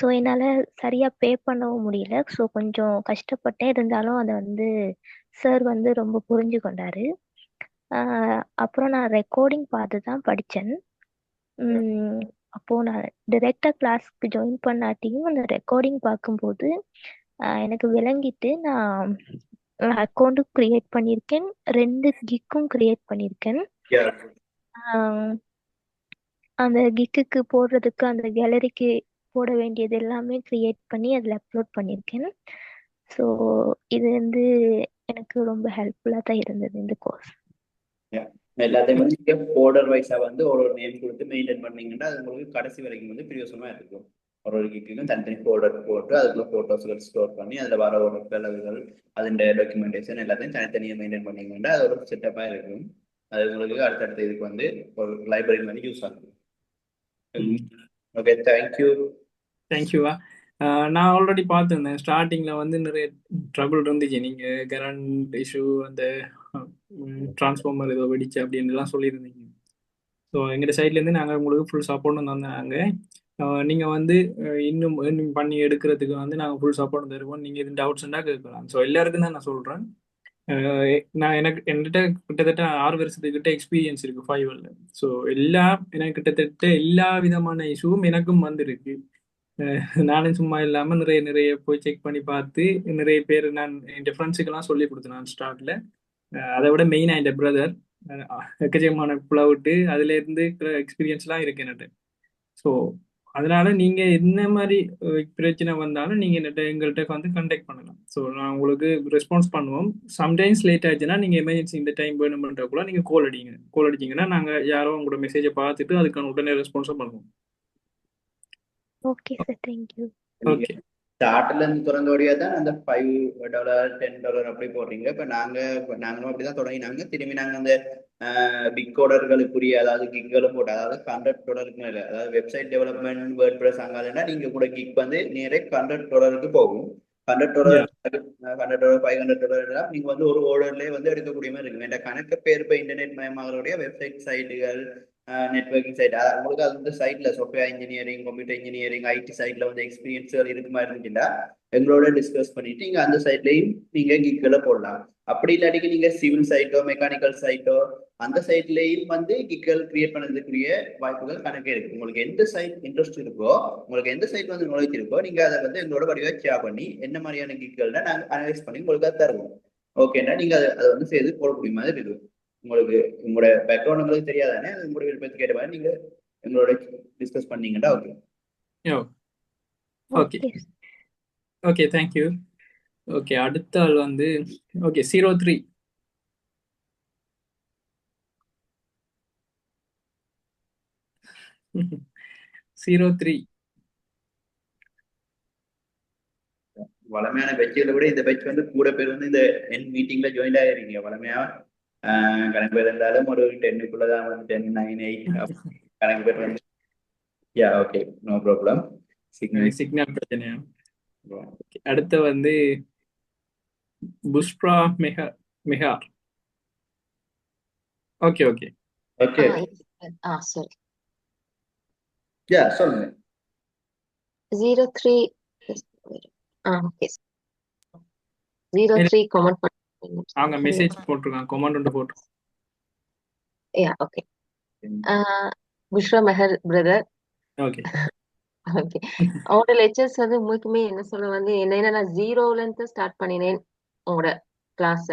ஸோ என்னால் சரியாக பே பண்ணவும் முடியல. ஸோ கொஞ்சம் கஷ்டப்பட்டேன். இருந்தாலும் அதை வந்து சார் வந்து ரொம்ப புரிஞ்சு கொண்டாரு. அப்புறம் நான் ரெக்கார்டிங் பார்த்து தான் படித்தேன். அப்போது நான் டிரெக்டாக கிளாஸ்க்கு ஜாயின் பண்ணாட்டியும் அந்த ரெக்கார்டிங் பார்க்கும்போது எனக்கு விளங்கிட்டு நான் அக்கௌண்ட்டும் கிரியேட் பண்ணியிருக்கேன், 2 கிக்கும் கிரியேட் பண்ணியிருக்கேன். அந்த கிக்குக்கு போடுறதுக்கு அந்த கேலரிக்கு போட வேண்டியது எல்லாமே கிரியேட் பண்ணி அதில் அப்லோட் பண்ணியிருக்கேன். ஸோ இது வந்து எனக்கு ரொம்ப ஹெல்ப்ஃபுல்லாக தான் இருந்தது இந்த கோர்ஸ். எல்லாத்தையும் வந்து நீங்க போர்டர் வைஸா வந்து ஒரு நேம் கொடுத்து மெயின்டைன் பண்ணீங்கன்னா அது உங்களுக்கு கடைசி வரைக்கும் வந்து பிரியோசனமா இருக்கும். ஒரு கிக்கும் தனித்தனி போர்டர் போட்டு அதுக்குள்ள போட்டோஸ்கள் ஸ்டோர் பண்ணி அதுல வர ஒரு செலவுகள் அதோட டாக்குமெண்டேஷன் எல்லாத்தையும் தனித்தனியாக மெயின்டைன் பண்ணீங்கன்னா அது ஒரு செட்டப்பா இருக்கும். அது உங்களுக்கு அடுத்தடுத்த இதுக்கு வந்து ஒரு லைப்ரரி மாதிரி யூஸ் ஆகும். Okay thank you. தேங்க்யூவா. நான் ஆல்ரெடி பார்த்துருந்தேன். ஸ்டார்டிங்கில் வந்து நிறைய ட்ரபிள் இருந்துச்சு. நீங்கள் கரண்ட் இஷ்யூ, அந்த டிரான்ஸ்ஃபார்மர் ஏதோ வெடிச்சு அப்படின்னுலாம் சொல்லியிருந்தீங்க. ஸோ எங்கள் சைட்லேருந்து நாங்கள் உங்களுக்கு ஃபுல் சப்போர்ட்டும் தந்தாங்க. நீங்கள் வந்து இன்னும் இன்னும் பண்ணி எடுக்கிறதுக்கு வந்து நாங்கள் ஃபுல் சப்போர்ட் தருவோம். நீங்கள் இது டவுட்ஸ்னால் கேட்கலாம். ஸோ எல்லாருக்கும் தான் நான் சொல்கிறேன். நான் என்கிட்ட கிட்டத்தட்ட 6 வருஷத்துக்கிட்ட எக்ஸ்பீரியன்ஸ் இருக்கு ஃபைவரில். ஸோ எனக்கு கிட்டத்தட்ட எல்லா விதமான இஷ்யூவும் எனக்கும் வந்திருக்கு. நானும் சும்மா இல்லாமல் நிறைய நிறைய போய் செக் பண்ணி பார்த்து நிறைய பேர் நான் என் ஃப்ரெண்ட்ஸுக்கெல்லாம் சொல்லி கொடுத்தேன் நான் ஸ்டார்ட்ல. அதை விட மெயினாக என் பிரதர் எக்கச்சக்கமான புலவிட்டு அதுலேருந்து எக்ஸ்பீரியன்ஸ்லாம் இருக்கு என்கிட்ட. ஸோ அதனால நீங்க என்ன மாதிரி பிரச்சனை வந்தாலும் நீங்க எங்கள்கிட்ட வந்து கண்டெக்ட் பண்ணலாம். ஸோ நான் உங்களுக்கு ரெஸ்பான்ஸ் பண்ணுவோம். சம்டைம்ஸ் லேட் ஆச்சுன்னா நீங்க எமர்ஜென்சி இந்த டைம் வேணும்ன்ற கூட நீங்க கால் அடிச்சீங்கன்னா நாங்க யாரோ உங்களோட மெசேஜை பார்த்துட்டு அதுக்கான உடனே ரெஸ்பான்ஸும் பண்ணுவோம். Okay sir, thank you. நீங்க ஓகே, ஸ்டார்ட்ல இருந்து தொடங்கக்கூடிய தான் அந்த $5 $10 அப்படி போடுறீங்க. இப்ப நாங்களும் அப்படிதான் தொடங்கினாங்க. திரும்பி நாங்க அந்த பிக் ஆர்டர்களுக்குரிய, அதாவது கிக்களும் போட்டு, அதாவது $100 இல்லை, அதாவது வெப்சைட் டெவலப்மெண்ட் வேர்ட் ப்ரெஸ் அங்காதுன்னா நீங்க கூட கிக் வந்து நேரே $100 போகும். $100 yeah, $100 $500 நீங்க வந்து ஒரு ஆர்டர்லயே வந்து எடுக்கக்கூடிய மாதிரி இருக்கு. வேண்டாம் கணக்கு பேர் இப்போ இன்டர்நெட் மயமாகக்கூடிய வெப்சைட் சைட்டுகள், நெட்வொர்க்கிங் சைட், உங்களுக்கு அது வந்து சைட்ல software engineering, computer engineering, IT சைட்ல வந்து எக்ஸ்பீரியன்ஸ்கள் இருக்கு மாதிரி இருந்துச்சுன்னா எங்களோட டிஸ்கஸ் பண்ணிட்டு நீங்க அந்த சைட்லயும் நீங்க கிக்களை போடலாம். அப்படி இல்லாட்டிக்கு நீங்க சிவில் சைட்டோ மெக்கானிக்கல் சைட்டோ அந்த சைட்லயும் வந்து கிக்கள் கிரியேட் பண்ணதுக்குரிய வாய்ப்புகள் கணக்கே இருக்கு. உங்களுக்கு எந்த சைட் இன்ட்ரெஸ்ட் இருக்கோ, உங்களுக்கு எந்த சைட் வந்து நுழைச்சி இருக்கோ, நீங்க அதை வந்து எங்களோட வடிவா ஷேர் பண்ணி என்ன மாதிரியான கிக்கள்னா நாங்கள் அனலைஸ் பண்ணி உங்களுக்கு அதை தருவோம். ஓகேன்னா நீங்க அதை வந்து செய்து போடக்கூடிய மாதிரி இருக்கும். உங்களுக்கு உங்களோட பேக்ரவுண்ட் உங்களுக்கு தெரியாதானே, அது உங்களோட விருப்பத்துக்கு கேட்ட மாதிரி நீங்க எங்களோட டிஸ்கஸ் பண்ணீங்கன்னா okay. yeah, okay okay, thank you. Okay, அடுத்த ஆள் வந்து ஓகே 03. வளமையான பெட்சுகளை விட இந்த பெட்ச் வந்து கூட பேர் வந்து இந்த என் மீட்டிங்ல ஜாயின் ஆகிருக்கீங்க. வளமையா கணக்கு பேர் இருந்தாலும் ஒரு 10க்குள்ளதான் வந்து 10, 9, 8 கணக்கு பேர் வந்து yeah okay, no problem. Signal பிரச்சனையா? அடுத்து வந்து Bushra Mehar. Okay okay okay, சரி. யா சொல்லுங்க. 03 ஓகே 03 கமெண்ட் பண்ணுங்க. அவங்க மெசேஜ் போட்டிருக்காங்க, கமெண்ட் ஒன்று போட்டிருக்காங்க. Yeah okay. Bushra Mehar brother. Okay okay, அவங்களோட லெக்சர்ஸ் வந்து உங்களுக்குமே என்ன சொல்ல வந்து என்ன நான் 0ல இருந்து ஸ்டார்ட் பண்ணினேன் உங்களோட கிளாஸ.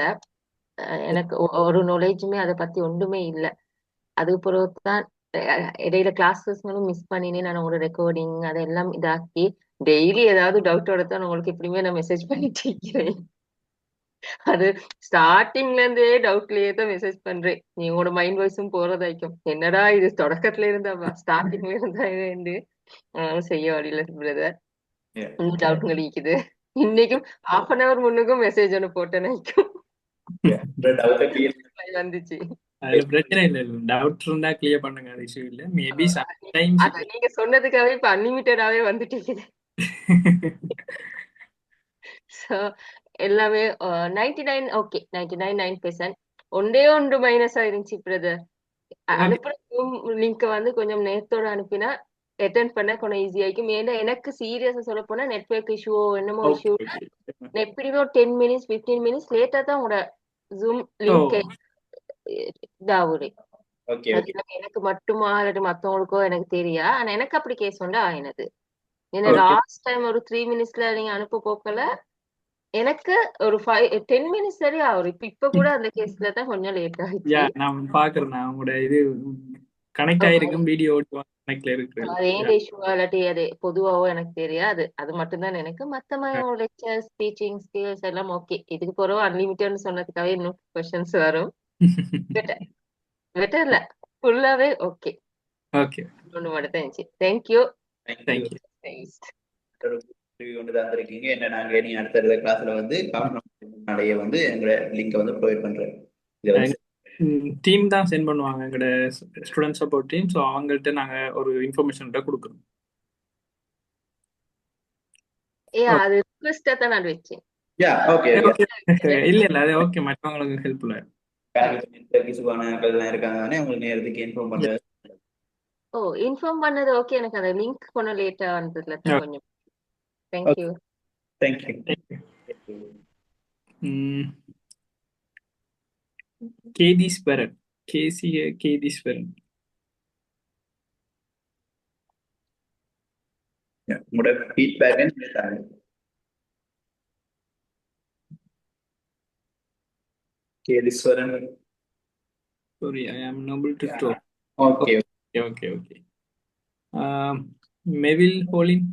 எனக்கு ஒரு நாலேஜுமே அதை பத்தி ஒன்றுமே இல்லை. அது பிறகுதான் இடையில கிளாஸஸ்களும் மிஸ் பண்ணினேன். நான் உங்களோட ரெக்கார்டிங் அதெல்லாம் இதாக்கி டெய்லி ஏதாவது டவுட்டோட தான் உங்களுக்கு எப்படியுமே நான் மெசேஜ் பண்ணிட்டு இருக்கிறேன். அது ஸ்டார்டிங்ல இருந்தே டவுட்லயே தான் மெசேஜ் பண்றேன். நீ உங்களோட மைண்ட் வாய்ஸும் போறதாய்க்கும், என்னடா இது தொடக்கத்துல இருந்தா ஸ்டார்டிங்ல இருந்தா இருந்து செய்ய வழியில பிரதர் இன்னும் டவுட் கிடைக்குது. இன்னைக்கும் ½ முன்னுக்கும் மெசேஜ் ஒன்று போட்டேன் வந்துச்சு. அதுல பிரச்சனை இல்லை, டவுட் இருந்தா கிளியர் பண்ணுங்க, அது இஷ்யூ இல்லை. மேபி சம்டைம்ஸ் அத நீங்க சொன்னதுக்காகவே இப்ப அன்லிமிட்டடாவே வந்துட்டு இருக்குது. சோ எல்லாமே 99 ஓகே 99% ஒன்று மைனஸா இருந்துச்சு பிரதர். அனுப்புற லிங்க் வந்து கொஞ்சம் நேரத்தோட அனுப்பினா அட்டெண்ட் பண்ண கொஞ்சம் ஈஸியா இருக்கும். ஏன்னா எனக்கு சீரியஸா சொல்ல போனா நெட்வொர்க் இஷ்யூ என்னமோ இஷ்யூ எப்படியுமே ஒரு 10 minutes 15 minutes லேட்டா தான் உங்களோட ஜூம் லிங்க் இதாகுது. எனக்கு மட்டுமா இல்லாட்டி மத்தவங்களுக்கோ எனக்கு தெரியா. ஆனா எனக்கு அப்படி கேஸ் உண்டு ஆயினது. ஏன்னா லாஸ்ட் டைம் ஒரு 3 minutesல நீங்க அனுப்ப போக்கல, எனக்கு ஒரு 10 minutes சரி ஆகும். இப்ப கூட அந்த கேஸ்ல தான் கொஞ்சம் லேட் ஆயிடுச்சு. நான் பாக்குறேன், உங்களோட இது கனெக்ட் ஆயிருக்கும், வீடியோ கனெக்ட்ல இருக்கு. அது ஏன் இஷ்யூவா இல்லாட்டி அது பொதுவாவோ எனக்கு தெரியாது. அது மட்டும்தான் எனக்கு. மத்தமாக லெக்சர்ஸ் டீச்சிங் ஸ்கில்ஸ் எல்லாம் ஓகே. இதுக்கு போறோம் அன்லிமிட்டட்னு சொன்னதுக்காக இன்னும் கொஸ்டின்ஸ் வரும். பெட்டர் இல்ல, ஃபுல்லாவே ஓகே. ஓகே, ஒண்ணு மட்டும் தான் இருந்துச்சு. தேங்க்யூ. கொண்டு தந்திருக்கீங்க. என்ன நாங்க நீ அடுத்த கிளாஸ்ல வந்து நிறைய வந்து எங்க லிங்க் வந்து ப்ரொவைட் பண்றேன். டீம் தான் சென்ட் பண்ணுவாங்க, எங்களோட ஸ்டூடெண்ட் சப்போர்ட் டீம். ஸோ அவங்கள்ட்ட நாங்கள் ஒரு இன்ஃபர்மேஷன் கொடுக்குறோம். அது ரிக்வெஸ்டா தான் நான் வச்சேன். Yeah okay okay. இல்ல இல்ல அது ஓகே, மற்றவங்களுக்கு ஹெல்ப்ஃபுல்லா இருக்கும். இருக்காங்க தானே உங்களுக்கு நேரத்துக்கு இன்ஃபார்ம் பண்றது. இன்ஃபார்ம் பண்ணது ஓகே. எனக்கு அந்த லிங்க் கொஞ்சம் லேட்டா வந்ததுல தான் கொஞ்சம். தேங்க்யூ. தேங்க்யூ. கேதீஸ்வரன், கேதீஸ்வரன். உங்களோட feedback Ketheeswaran. Sorry, I am unable to talk. Okay Okay. மெவில் ஹோலின்.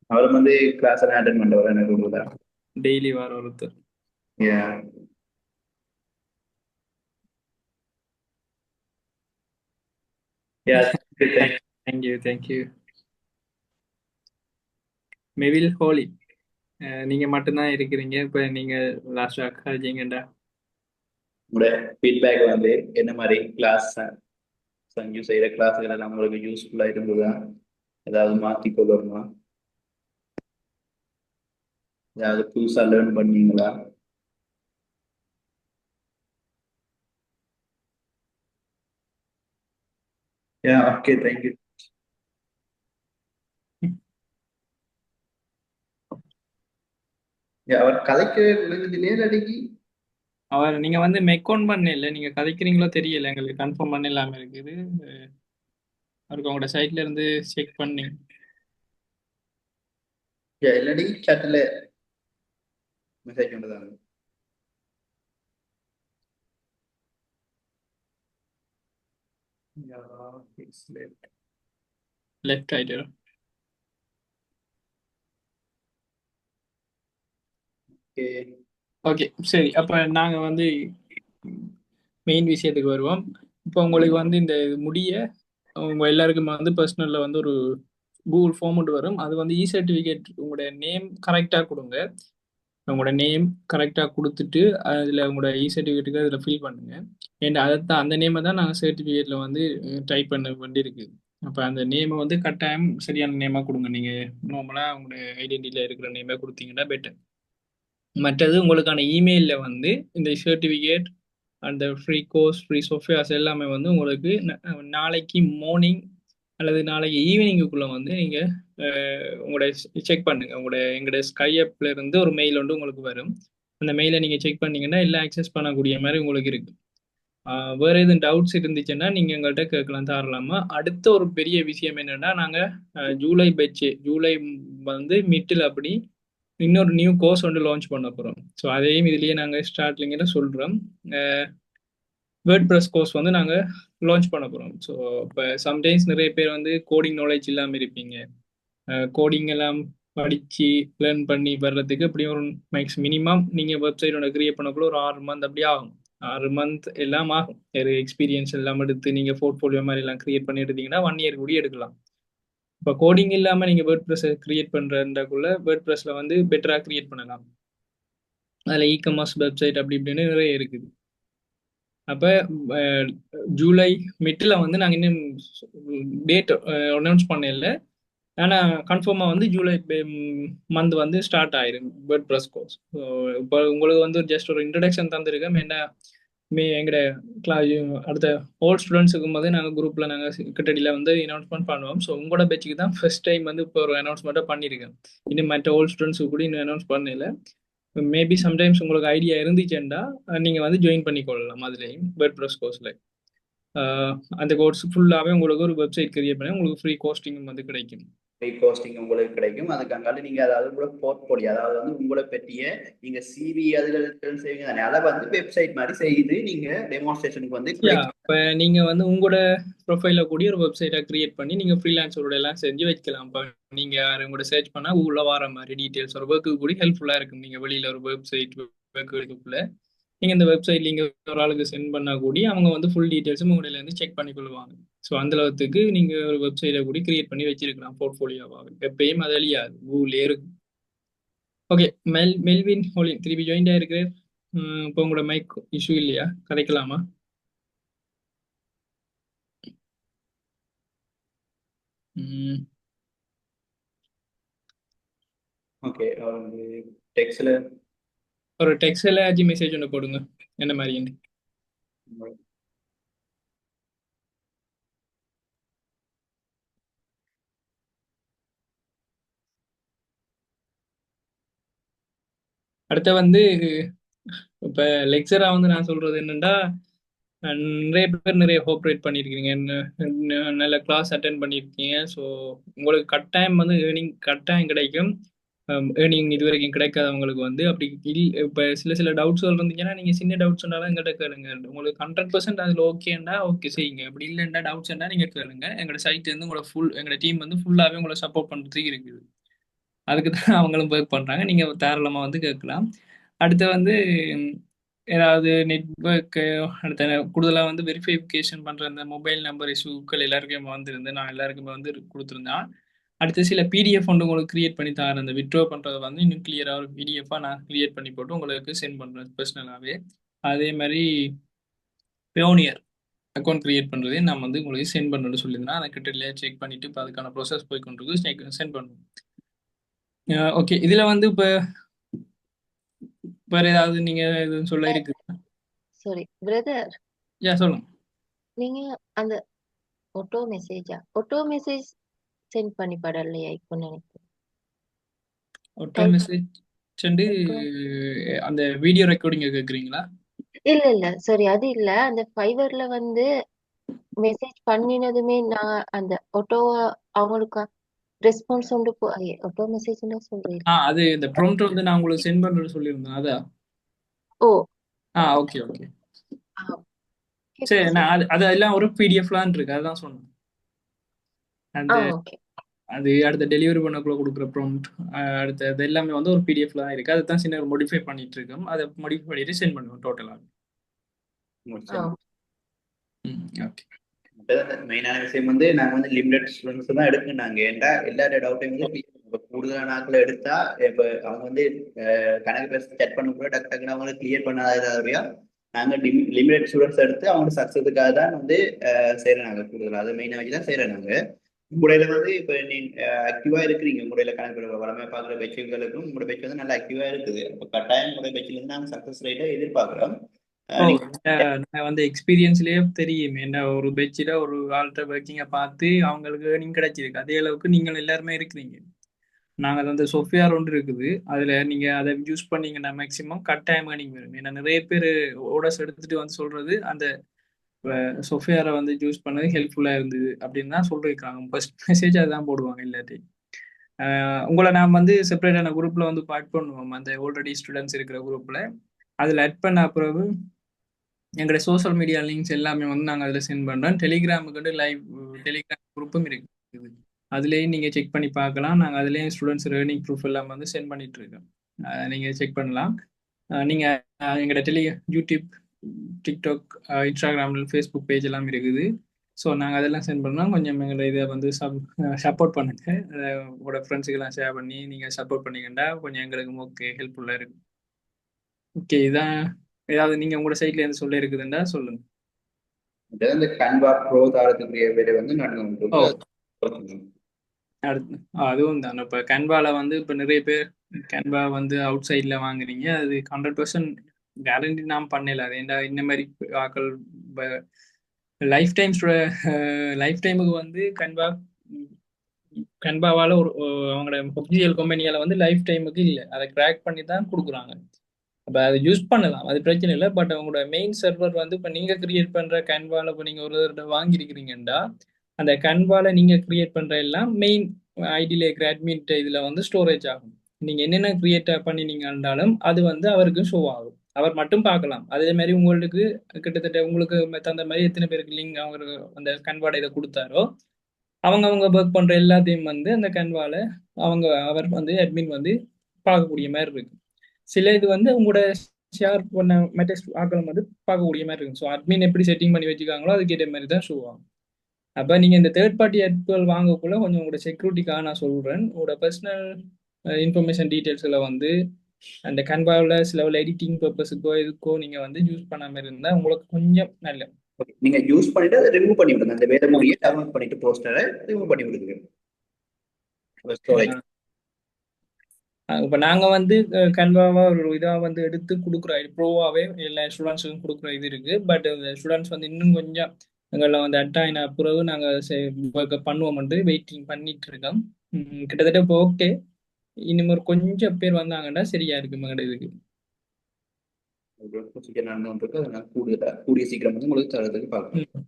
அவர் வந்து கிளாஸ் அட்டெண்ட் பண்றவர் எனக்கு டெய்லி வர ஒருத்தர். Yeah thank you. மெவில் ஹோலி, நீங்க மட்டும்தான் இருக்கிறீங்க. இப்ப நீங்க லாஸ்ட் அக்காஜிங்கடா உங்களோட ஃபீட்பேக் வந்து என்ன மாதிரி கிளாஸ் சங்கு செய்யற கிளாஸ்கள் எல்லாம் உங்களுக்கு யூஸ்ஃபுல்லா இருந்ததா? ஏதாவது மாத்திக்கொள்ளணுமா? ஏதாவது புதுசா லேர்ன் பண்ணீங்களா? Yeah okay thank you. அவர் கதைக்கு விழுந்ததிலே அடிக்கி அவர் நீங்க வந்து மெக்கோன் பண்ண இல்லை, நீங்க கதைக்கிறீங்களோ தெரியல, எங்களுக்கு கன்ஃபார்ம் பண்ண இல்லாம இருக்குது. அவருக்கு உங்களோட சைட்ல இருந்து செக் பண்ணி இல்லாடி சாட்டில் மெசேஜ் பண்ணுறதாங்க. லெஃப்ட் ஆயிட்டு. ஓகே சரி, அப்ப நாங்க வந்து மெயின் விஷயத்துக்கு வருவோம். இப்போ உங்களுக்கு வந்து இந்த முடிய உங்க எல்லாருக்குமே வந்து பர்சனல்ல வந்து ஒரு கூகுள் ஃபார்ம் ஒன்று வரும். அது வந்து சர்டிஃபிகேட் உங்களோட நேம் கரெக்டாக கொடுங்க. உங்களோட நேம் கரெக்டாக கொடுத்துட்டு அதில் உங்களோட சர்டிஃபிகேட்டுக்கு அதில் ஃபில் பண்ணுங்க. ஏன்னா அதைத்தான் அந்த நேமை தான் நாங்கள் சர்டிஃபிகேட்டில் வந்து டைப் பண்ண வேண்டியிருக்கு. அப்போ அந்த நேமை வந்து கட்டாயம் சரியான நேமாக கொடுங்க. நீங்கள் நார்மலாக உங்களோட ஐடென்டிட்டியில் இருக்கிற நேமை கொடுத்தீங்கன்னா பெட்டர். மற்றது உங்களுக்கான இமெயிலில் வந்து இந்த சர்டிஃபிகேட் அந்த ஃப்ரீ கோர்ஸ் ஃப்ரீ சாஃப்ட்வேர்ஸ் எல்லாமே வந்து உங்களுக்கு நாளைக்கு மார்னிங் அல்லது நாளைக்கு ஈவினிங்குள்ளே வந்து நீங்கள் உங்களோட செக் பண்ணுங்க. எங்களோட ஸ்கைஅப்ல இருந்து ஒரு மெயில் வந்து உங்களுக்கு வரும். அந்த மெயிலை நீங்கள் செக் பண்ணீங்கன்னா எல்லாம் ஆக்சஸ் பண்ணக்கூடிய மாதிரி உங்களுக்கு இருக்கு. வேற எதுவும் டவுட்ஸ் இருந்துச்சுன்னா நீங்கள் எங்கள்கிட்ட கேட்கலாம் தாராளமா. அடுத்த ஒரு பெரிய விஷயம் என்னன்னா, நாங்கள் ஜூலை வந்து மிட்டில் அப்படி இன்னொரு நியூ கோர்ஸ் வந்து லான்ச் பண்ண போகிறோம். ஸோ அதையும் இதுலேயே நாங்கள் ஸ்டார்ட்லிங்கில் சொல்கிறோம். வேர்ட் ப்ரெஸ் கோர்ஸ் வந்து நாங்கள் லான்ச் பண்ண போகிறோம். ஸோ இப்போ சம்டைம்ஸ் நிறைய பேர் வந்து கோடிங் நாலேஜ் இல்லாமல் இருப்பீங்க. கோடிங் எல்லாம் படித்து லேர்ன் பண்ணி வர்றதுக்கு எப்படியும் ஒரு மினிமம் நீங்கள் வெப்சைட் ஒன்று கிரியேட் பண்ணக்குள்ள ஒரு 6 மந்த் அப்படி ஆகும். 6 மந்த் எல்லாம் ஆகும். ஒரு எக்ஸ்பீரியன்ஸ் எல்லாம் எடுத்து நீங்கள் போர்ட்ஃபோலியோ மாதிரி எல்லாம் கிரியேட் பண்ணி எடுத்தீங்கன்னா 1 இயர் கூட எடுக்கலாம். இப்போ கோடிங் இல்லாமல் நீங்கள் வேர்ட் ப்ரெஸ்ஸை கிரியேட் பண்ணுறதுக்குள்ள வேர்ட் ப்ரெஸ்ஸில் வந்து பெட்டராக கிரியேட் பண்ணலாம். அதில் இ-கமர்ஸ் வெப்சைட் அப்படி இப்படின்னு நிறைய இருக்குது. அப்போ ஜூலை மிட்டில் வந்து நாங்கள் இன்னும் டேட் அனௌன்ஸ் பண்ணல. ஆனால் கன்ஃபார்மாக வந்து ஜூலை மந்த் வந்து ஸ்டார்ட் ஆயிரும் வேர்ட் ப்ரெஸ் கோர்ஸ். இப்போ உங்களுக்கு வந்து ஜஸ்ட் ஒரு இன்ட்ரடக்ஷன் தந்திருக்கோம். என்ன எங்களோட அடுத்த ஓல்ட் ஸ்டூடெண்ட்ஸுக்கும் போது நாங்கள் குரூப்பில் நாங்கள் கிட்டடியில் வந்து அனௌன்ஸ்மெண்ட் பண்ணுவோம். ஸோ உங்களோட பேச்சுக்கு தான் ஃபர்ஸ்ட் டைம் வந்து இப்போ ஒரு அனௌன்ஸ்மெண்ட்டாக பண்ணியிருக்கேன். இன்னும் மற்ற ஓல்ட் ஸ்டூடெண்ட்ஸுக்கு கூட இன்னும் அனௌன்ஸ் பண்ணல. மேபி சம்டைம்ஸ் உங்களுக்கு ஐடியா இருந்துச்சுன்னா நீங்கள் வந்து ஜாயின் பண்ணிக்கொள்ளலாம். அதுலேயும் வேர்ட் ப்ரெஸ் கோர்ஸில் அந்த கோர்ஸ் ஃபுல்லாகவே உங்களுக்கு ஒரு வெப்சைட் கிரியேட் பண்ணி உங்களுக்கு ஃப்ரீ கோஸ்டிங்கும் வந்து கிடைக்கும். ஃப்ரீ கோஸ்டிங் உங்களுக்கு கிடைக்கும். அதுக்காக நீங்க அதாவது கூட போர்ட்ஃபோலியோ, அதாவது வந்து உங்களை பற்றிய நீங்க சிவி அதில் செய்வீங்க தானே, அதை வந்து வெப்சைட் மாதிரி செய்து நீங்க டெமான்ஸ்ட்ரேஷனுக்கு வந்து இப்போ நீங்க வந்து உங்களோட ப்ரொஃபைல கூடிய ஒரு வெப்சைட்டை கிரியேட் பண்ணி நீங்க ஃப்ரீலான்சரோட எல்லாம் செஞ்சு வச்சுக்கலாம். இப்போ நீங்க உங்களோட சர்ச் பண்ணா உள்ள வர மாதிரி டீட்டெயில்ஸ் ஒரு ஒர்க்கு கூட ஹெல்ப்ஃபுல்லா இருக்கும். நீங்க வெளியில ஒரு வெப்சைட் ஒர்க்குள்ள நீங்க இந்த வெப்சைட் நீங்க ஒரு ஆளுக்கு சென்ட் பண்ணா கூடி அவங்க வந்து ஃபுல் டீட்டெயில்ஸும் உங்களில இருந்து செக் பண்ணி கொள்வாங்க. ஸோ அந்த அளவுக்கு நீங்க ஒரு வெப்சைட்டை கூட கிரியேட் பண்ணி வச்சிருக்கலாம் போர்ட்ஃபோலியோவாக. எப்பயும் அது அழியாது, கூகுளே இருக்கும். ஓகே, மெல்வின் ஹோலி திருப்பி ஜாயின் ஆயிருக்கு. இப்போ உங்களோட மைக் இஷ்யூ இல்லையா, கதைக்கலாமா? ஓகே. டெக்ஸ்ட்ல ஒரு டெக்ஸ்ட்ல மெசேஜ் ஒன்று போடுங்க என்ன மாதிரி. அடுத்த வந்து இப்போ லெக்சரா வந்து நான் சொல்றது என்னன்னா, நிறைய பேர் நிறைய கோஆப்ரேட் பண்ணியிருக்கீங்க, நல்ல கிளாஸ் அட்டென்ட் பண்ணியிருக்கீங்க. ஸோ உங்களுக்கு கட்டாயம் வந்து ஏர்னிங் கட்டாயம் கிடைக்கும். ஏர்னிங் இது வரைக்கும் கிடைக்காதவங்களுக்கு வந்து அப்படி இப்போ சில டவுட்ஸ் இருந்துச்சுன்னா நீங்கள் சின்ன டவுட்ஸ் இருந்தாலும் எங்கள்கிட்ட கேளுங்க. உங்களுக்கு 100% அதில் ஓகேண்டா ஓகே செய்யுங்க. அப்படி இல்லைன்னா டவுட்ஸ் இருந்தால் நீங்கள் கேளுங்க. எங்களோட சைட் வந்து உங்களோட எங்களோட டீம் வந்து ஃபுல்லாகவே உங்களை சப்போர்ட் பண்ணுறதுக்கு இருக்குது. அதுக்கு தான் அவங்களும் ஒர்க் பண்ணுறாங்க. நீங்கள் தாராளமாக வந்து கேட்கலாம். அடுத்து வந்து ஏதாவது நெட்ஒர்க்கு அடுத்த கூடுதலாக வந்து வெரிஃபிகேஷன் பண்ணுற அந்த மொபைல் நம்பர் இஷ்யூக்கள் எல்லாருக்குமே வந்திருந்து நான் எல்லாருக்குமே வந்து கொடுத்துருந்தேன். அடுத்து சில பிடிஎஃப் வந்து உங்களுக்கு கிரியேட் பண்ணி தரேன். அந்த விட்ரோ பண்ணுறது வந்து இன்னும் கிளியராக ஒரு பிடிஎஃபாக நான் கிரியேட் பண்ணி போட்டு உங்களுக்கு சென்ட் பண்ணுறேன் பர்சனலாகவே. அதே மாதிரி பியோனியர் அக்கௌண்ட் கிரியேட் பண்ணுறதே நான் வந்து உங்களுக்கு சென்ட் பண்ணுறேன்னு சொல்லியிருந்தேன். அதை கிட்ட செக் பண்ணிவிட்டு இப்போ அதுக்கான ப்ரோசஸ் போய் கொண்டிருக்கு, சென்ட் பண்ணுவோம். ஓகே, இதில் வந்து இப்போ வேறு ஏதாவது நீங்கள் எதுவும் சொல்ல இருக்கு? சாரி பிரதர், சொல்லுங்க. நீங்க அந்த ஆட்டோ மெசேஜ் சென்ட் பண்ணி படலையா இப்போ நினைக்கிறேன். ஆட்டோ மெசேஜ் அந்த வீடியோ ரெக்கார்டிங் கேட்குறீங்களா? இல்ல சாரி, அது இல்ல. அந்த ஃபைவர்ல வந்து மெசேஜ் பண்ணினதுமே நான் அந்த ஆட்டோ அவங்களுக்கு ரெஸ்பான்ஸ் உண்டு ஆட்டோ மெசேஜ் சொல்றேன். அது இந்த ப்ராம்ப்ட் வந்து நான் உங்களுக்கு சென்ட் பண்றேன்னு சொல்லியிருந்தேன். அதான். ஓ ஓகே சரி. நான் அதெல்லாம் ஒரு பிடிஎஃப்லாம் இருக்கு, அதான் சொன்னேன். அந்த அது அடுத்த டெலிவரி பண்ணக்குள்ள கொடுக்குற ப்ராம்ப்ட் அடுத்த அது எல்லாமே வந்து ஒரு பிடிஎஃப்ல இருக்கு. அதை தான் சின்ன மோடிஃபை பண்ணிட்டு இருக்கோம். அதை மோடிஃபை பண்ணிட்டு சென்ட் பண்ணுவோம் டோட்டலாக. ஓகே. மெயினான விஷயம் வந்து நாங்க வந்து லிமிடெட் ஸ்டூடெண்ட்ஸ் தான் எடுக்கணும். ஏன்டா எல்லாரோட டவுட்டையும் வந்து கூடுதலான நாட்கள் எடுத்தா இப்ப அவங்க வந்து கணக்கு பேச செக் பண்ண கூட டக்கு டக்குன்னு அவங்க கிளியர் பண்ணாதவையா நாங்க லிமிடெட் ஸ்டூடெண்ட்ஸ் எடுத்து அவங்க சக்சஸுக்காக தான் வந்து செய்யறோம். நாங்க கூடுதலாக அதை மெயினாக வச்சு தான் செய்யறோம். நாங்க உங்களுடைய வந்து இப்ப நீங்க ஆக்டிவா இருக்கிறீங்க. உங்களுடைய கணக்கு வளமையா பாக்குற பெச்சுகளுக்கும் உங்களுடைய பெச்சு வந்து நல்லா ஆக்டிவா இருக்குது. இப்ப கட்டாயம் உங்களுடைய பெச்சுல இருந்து நாங்க சக்சஸ் ரேட்டை எதிர்பார்க்கிறோம். நான் வந்து எக்ஸ்பீரியன்ஸ்லயே தெரியும். என்ன ஒரு பெட்சில ஒரு ஆல்ட்ட ஒர்க்கிங்க பார்த்து அவங்களுக்கு ஏர்னிங் கிடைச்சிருக்கு. அதே அளவுக்கு நீங்கள் எல்லாருமே இருக்கிறீங்க. நாங்கள் அந்த சொஃப்ட்வேர் ஒன்று இருக்குது, அதில் நீங்கள் அதை யூஸ் பண்ணீங்கன்னா மேக்ஸிமம் கட்டாயம் ஏர்னிங் வரும். ஏன்னா நிறைய பேர் ஓடர்ஸ் எடுத்துகிட்டு வந்து சொல்கிறது அந்த சொஃப்ட்வேரை வந்து யூஸ் பண்ணது ஹெல்ப்ஃபுல்லாக இருந்தது அப்படின்னு தான் சொல்லியிருக்காங்க. ஃபர்ஸ்ட் மெசேஜ் அதுதான் போடுவாங்க இல்லாட்டி. உங்களை நான் வந்து செப்பரேட்டான குரூப்பில் வந்து பார்ட் பண்ணுவோம். அந்த ஆல்ரெடி ஸ்டூடெண்ட்ஸ் இருக்கிற குரூப்பில் அதில் ஆட் பண்ண பிறகு எங்களுடைய சோஷியல் மீடியா லிங்க்ஸ் எல்லாமே வந்து நாங்கள் அதில் சென்ட் பண்ணுறோம். டெலிகிராமுக்கு லைவ் டெலிகிராம் குரூப்பும் இருக்குது, அதுலேயும் நீங்கள் செக் பண்ணி பார்க்கலாம். நாங்கள் அதுலேயும் ஸ்டூடெண்ட்ஸ் ஏர்னிங் ப்ரூஃப் எல்லாம் வந்து சென்ட் பண்ணிட்டு இருக்கோம். நீங்கள் செக் பண்ணலாம். நீங்கள் எங்களோட யூடியூப், டிக்டாக், இன்ஸ்டாகிராமில் ஃபேஸ்புக் பேஜ் எல்லாம் இருக்குது. ஸோ நாங்கள் அதெல்லாம் சென்ட் பண்ணோம். கொஞ்சம் எங்களை இதை வந்து சப்போர்ட் பண்ணுங்க. உங்களோட ஃப்ரெண்ட்ஸுக்கெல்லாம் ஷேர் பண்ணி நீங்கள் சப்போர்ட் பண்ணிக்கிட்டா கொஞ்சம் எங்களுக்கு ஓகே ஹெல்ப்ஃபுல்லாக இருக்கும். ஓகே, இதான். ஏதாவது நீங்கள் உங்களோட சைட்ல இருந்து சொல்ல இருக்குதுண்டா சொல்லுங்க. இந்த கன்வா ப்ரோ தாரத்துக்குரிய வேலை வந்து அடுத்து அதுவும் தான். இப்போ கேன்வால வந்து இப்போ நிறைய பேர் கேன்வா வந்து அவுட் சைடில் வாங்குறீங்க. அது 100% கேரண்டி நாம் பண்ணல. அது ஏன்டா இந்த மாதிரி ஆக்கள் லைஃப் டைமுக்கு வந்து கன்வாவால் ஒரு அவங்களோட ஒஃபிஷியல் கம்பெனியால் வந்து லைஃப் டைமுக்கு இல்லை, அதை கிராக் பண்ணி தான் கொடுக்குறாங்க. அப்போ அதை யூஸ் பண்ணலாம், அது பிரச்சனை இல்லை. பட் அவங்களோட மெயின் சர்வர் வந்து இப்போ நீங்கள் கிரியேட் பண்ணுற கேன்வாவில் இப்போ நீங்கள் ஒரு தடவை வாங்கியிருக்கிறீங்கன்னா அந்த கேன்வாவில் நீங்கள் கிரியேட் பண்ணுற எல்லாம் மெயின் ஐடியில் இருக்கிற அட்மிட் இதில் வந்து ஸ்டோரேஜ் ஆகும். நீங்கள் என்னென்ன கிரியேட் பண்ணினீங்கன்னாலும் அது வந்து அவருக்கு ஷோ ஆகும், அவர் மட்டும் பார்க்கலாம். அதே மாதிரி உங்களுக்கு கிட்டத்தட்ட உங்களுக்கு தகுந்த மாதிரி எத்தனை பேருக்கு லிங்க் அவங்க அந்த கன்வாட இதை கொடுத்தாரோ அவங்க ஒர்க் பண்ணுற எல்லாத்தையும் வந்து அந்த கன்வாவில் அவர் வந்து அட்மின் வந்து பார்க்கக்கூடிய மாதிரி இருக்கு. சில இது வந்து உங்களோட ஷேர் பண்ண மெட்டஸ் ஆக்களும் வந்து பார்க்கக்கூடிய மாதிரி இருக்கும். ஸோ அட்மின் எப்படி செட்டிங் பண்ணி வச்சுக்காங்களோ அதுக்கேற்ற மாதிரி தான் ஷோ ஆகும். அப்போ நீங்கள் இந்த தேர்ட் பார்ட்டி ஆப்புகள் வாங்கக்குள்ள கொஞ்சம் உங்களோட செக்யூரிட்டிக்காக நான் சொல்கிறேன். உங்களோட பர்சனல் இன்ஃபர்மேஷன் டீட்டெயில்ஸில் வந்து அந்த கன்வாவில் சில எடிட்டிங் பர்பஸுக்கோ இதுக்கோ நீங்கள் வந்து யூஸ் பண்ணாமல் இருந்தால் உங்களுக்கு கொஞ்சம் நல்ல. நீங்க யூஸ் பண்ணிட்டு அதை ரிமூவ் பண்ணி விடுங்க. அந்த வேற மொழியை டவுன்லோட் பண்ணிட்டு போஸ்டரை ரிமூவ் பண்ணி விடுங்க. இப்போ நாங்கள் வந்து கன்வாவா ஒரு இதாக வந்து எடுத்து கொடுக்குறோம், ப்ரோவாகவே எல்லா ஸ்டூடெண்ட்ஸுக்கும் கொடுக்குற இது இருக்கு. பட் இந்த ஸ்டூடெண்ட்ஸ் வந்து இன்னும் கொஞ்சம் எங்களை வந்து அட்டாயின பிறகு நாங்கள் பண்ணுவோம்ட்டு வெயிட்டிங் பண்ணிட்டு இருக்கோம். கிட்டத்தட்ட இப்போ ஓகே, இன்னும் ஒரு கொஞ்சம் பேர் வந்தாங்கன்னா சரியா இருக்கு எங்கள்ட இதுக்கு. சீக்கிரம் நடந்துருக்கு, அதனால கூடிய சீக்கிரம் வந்து உங்களுக்கு தரதுக்கு பார்க்கணும்.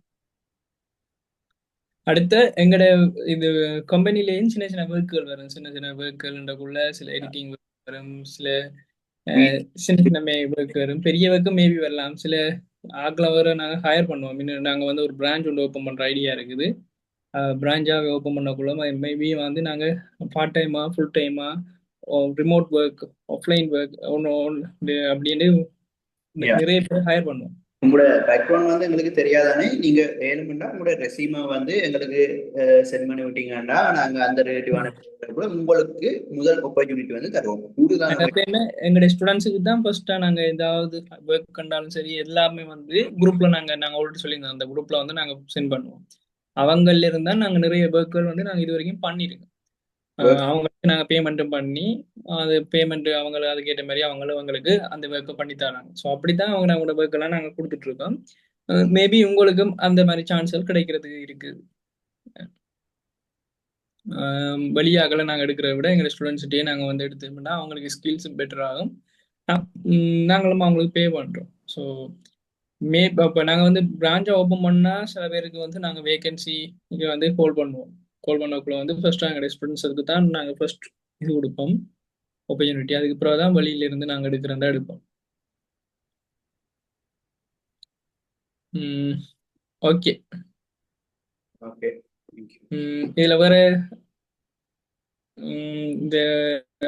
அடுத்த எங்கட இது கம்பெனிலேயும் சின்ன சின்ன ஒர்க்குகள் வரும். சின்ன சின்ன ஒர்க்குகள்ன்றக்குள்ள சில எடிட்டிங் வரும், சில சின்ன சின்ன ஒர்க் வரும். பெரிய ஒர்க்கு மேபி வரலாம். சில ஆக்களை வர நாங்கள் ஹையர் பண்ணுவோம். இன்னும் நாங்கள் வந்து ஒரு பிரான்ச் ஒன்று ஓப்பன் பண்ணுற ஐடியா இருக்குது. பிரான்ச்சாக ஓப்பன் பண்ணக்குள்ள மேபி வந்து நாங்கள் பார்ட் டைமா ஃபுல் டைமா ரிமோட் ஒர்க் ஆஃப்லைன் ஒர்க் ஒன்று அப்படின்னு நிறைய பேர் ஹையர் பண்ணுவோம். உங்களோட பேக்ரவுண்ட் வந்து எங்களுக்கு தெரியாதானே, நீங்க வேணும்னா உங்களோட ரெசியூமை வந்து எங்களுக்கு சென்ட் பண்ணி விட்டீங்கன்னா நாங்க அந்த ரிலேட்டிவான உங்களுக்கு முதல் ஆப்பர்ச்சுனிட்டி வந்து தருவோம். கூடுதலான எங்களுடைய ஸ்டூடெண்ட்ஸுக்கு தான் ஃபர்ஸ்டா நாங்க ஏதாவது ஒர்க் கண்டாலும் சரி எல்லாமே வந்து குரூப்ல நாங்க ஆல்ரெடி சொல்லியிருந்தோம், அந்த குரூப்ல வந்து நாங்க சென்ட் பண்ணுவோம். அவங்கள்ல இருந்தா நாங்க நிறைய ஒர்க்குகள் வந்து நாங்க இது வரைக்கும் பண்ணிருக்கோம். அவங்களுக்கு நாங்க பேமெண்ட்டும் பண்ணி அது பேமெண்ட் அவங்களுக்கு அதுக்கேற்ற மாதிரி அவங்களுக்கு அந்த ஒர்க்கை பண்ணி தராங்க. ஸோ அப்படித்தான் அவங்களோட ஒர்க் எல்லாம் நாங்க கொடுத்துட்டு இருக்கோம். மேபி உங்களுக்கும் அந்த மாதிரி சான்ஸ்கள் கிடைக்கிறதுக்கு இருக்குது. வெளியாகல நாங்கள் எடுக்கிறத விட எங்கள் ஸ்டூடெண்ட்ஸ்கிட்டே நாங்கள் வந்து எடுத்துட்டோம்னா அவங்களுக்கு ஸ்கில்ஸ் பெட்டர் ஆகும். நாங்களும் அவங்களுக்கு பே பண்ணுறோம். ஸோ இப்போ நாங்கள் வந்து பிரான்ச்சை ஓப்பன் பண்ணால் சில பேருக்கு வந்து நாங்கள் வேகன்சி இங்கே வந்து கால் பண்ணுவோம். கால் பண்ணக்குள்ள வந்து ஃபர்ஸ்ட் எங்களுடைய ஸ்டூடெண்ட்ஸுக்கு தான் நாங்கள் ஃபர்ஸ்ட் இது கொடுப்போம் ஆப்பர்ச்சுனிட்டி. அதுக்கு பிறகு தான் வெளியிலேருந்து நாங்கள் எடுக்கிறதா எடுப்போம். ஓகே ஓகே, இதில் வேற இந்த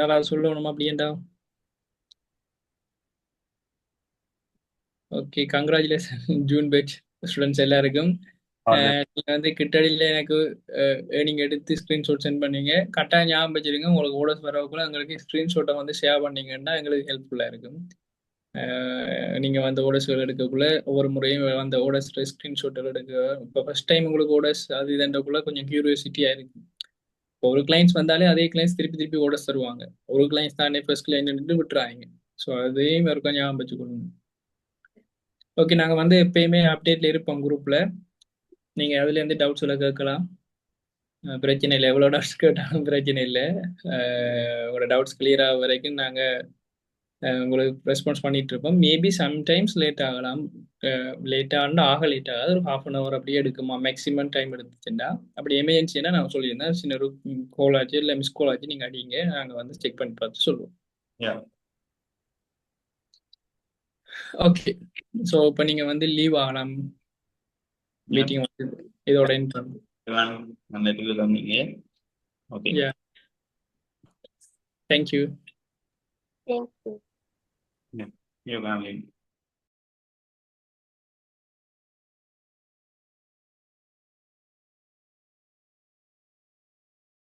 யாராவது சொல்லணுமா அப்படின்டா? Okay, congratulation June batch students எல்லாருக்கும். நீங்கள் வந்து கிட்டடியில் எனக்கு நீங்கள் எடுத்து ஸ்க்ரீன்ஷாட் சென்ட் பண்ணீங்க. கரெக்டாக ஞாபகம் வச்சுருங்க, உங்களுக்கு ஓடஸ் வரக்குள்ள எங்களுக்கு ஸ்க்ரீன்ஷாட்டை வந்து ஷேர் பண்ணீங்கன்னா எங்களுக்கு ஹெல்ப்ஃபுல்லாக இருக்கும். நீங்கள் வந்து ஓடஸ்கள் எடுக்கக்குள்ள ஒவ்வொரு முறையும் அந்த ஓடஸ் ஸ்க்ரீன்ஷாட்டில் எடுக்க இப்போ ஃபர்ஸ்ட் டைம் உங்களுக்கு ஓடஸ் அது இதுன்றக்குள்ள கொஞ்சம் கியூரியாசிட்டியாக இருக்கும். இப்போ ஒரு கிளைண்ட்ஸ் வந்தாலே அதே கிளைண்ட்ஸ் திருப்பி ஓடஸ் தருவாங்க. ஒரு கிளைண்ட்ஸ் தானே ஃபர்ஸ்ட் கிளைண்ட் விட்டுறாங்க. ஸோ அதையும் இருக்கும் ஞாபகம் வச்சுக்கணும். ஓகே, நாங்கள் வந்து எப்பயுமே அப்டேட்ல இருப்போம் குரூப்ல. நீங்கள் அதுலேருந்து டவுட்ஸ் எல்லாம் கேட்கலாம், பிரச்சனை இல்லை. எவ்வளோ டவுட்ஸ் கேட்டாலும் பிரச்சனை இல்லை. உங்களோட டவுட்ஸ் கிளியர் ஆக வரைக்கும் நாங்கள் உங்களுக்கு ரெஸ்பான்ஸ் பண்ணிட்டு இருப்போம். மேபி சம்டைம்ஸ் லேட் ஆகலாம். லேட் ஆகாது, ஒரு ½ hour அப்படியே எடுக்குமா மேக்ஸிமம் டைம் எடுத்துச்சுன்னா. அப்படி எமர்ஜென்சின்னா நான் சொல்லியிருந்தேன், சின்ன ஒரு கால் ஆச்சு இல்லை மிஸ் கால் ஆச்சு நீங்கள் அடிங்க, நாங்கள் வந்து செக் பண்ணி பார்த்து சொல்லுவோம். ஓகே, ஸோ இப்போ நீங்கள் வந்து லீவ் ஆகலாம். மீட்டிங் வந்து இதோட எண்ட் பண்ணுவோம். Okay, thank you. Thank you. you're welcome.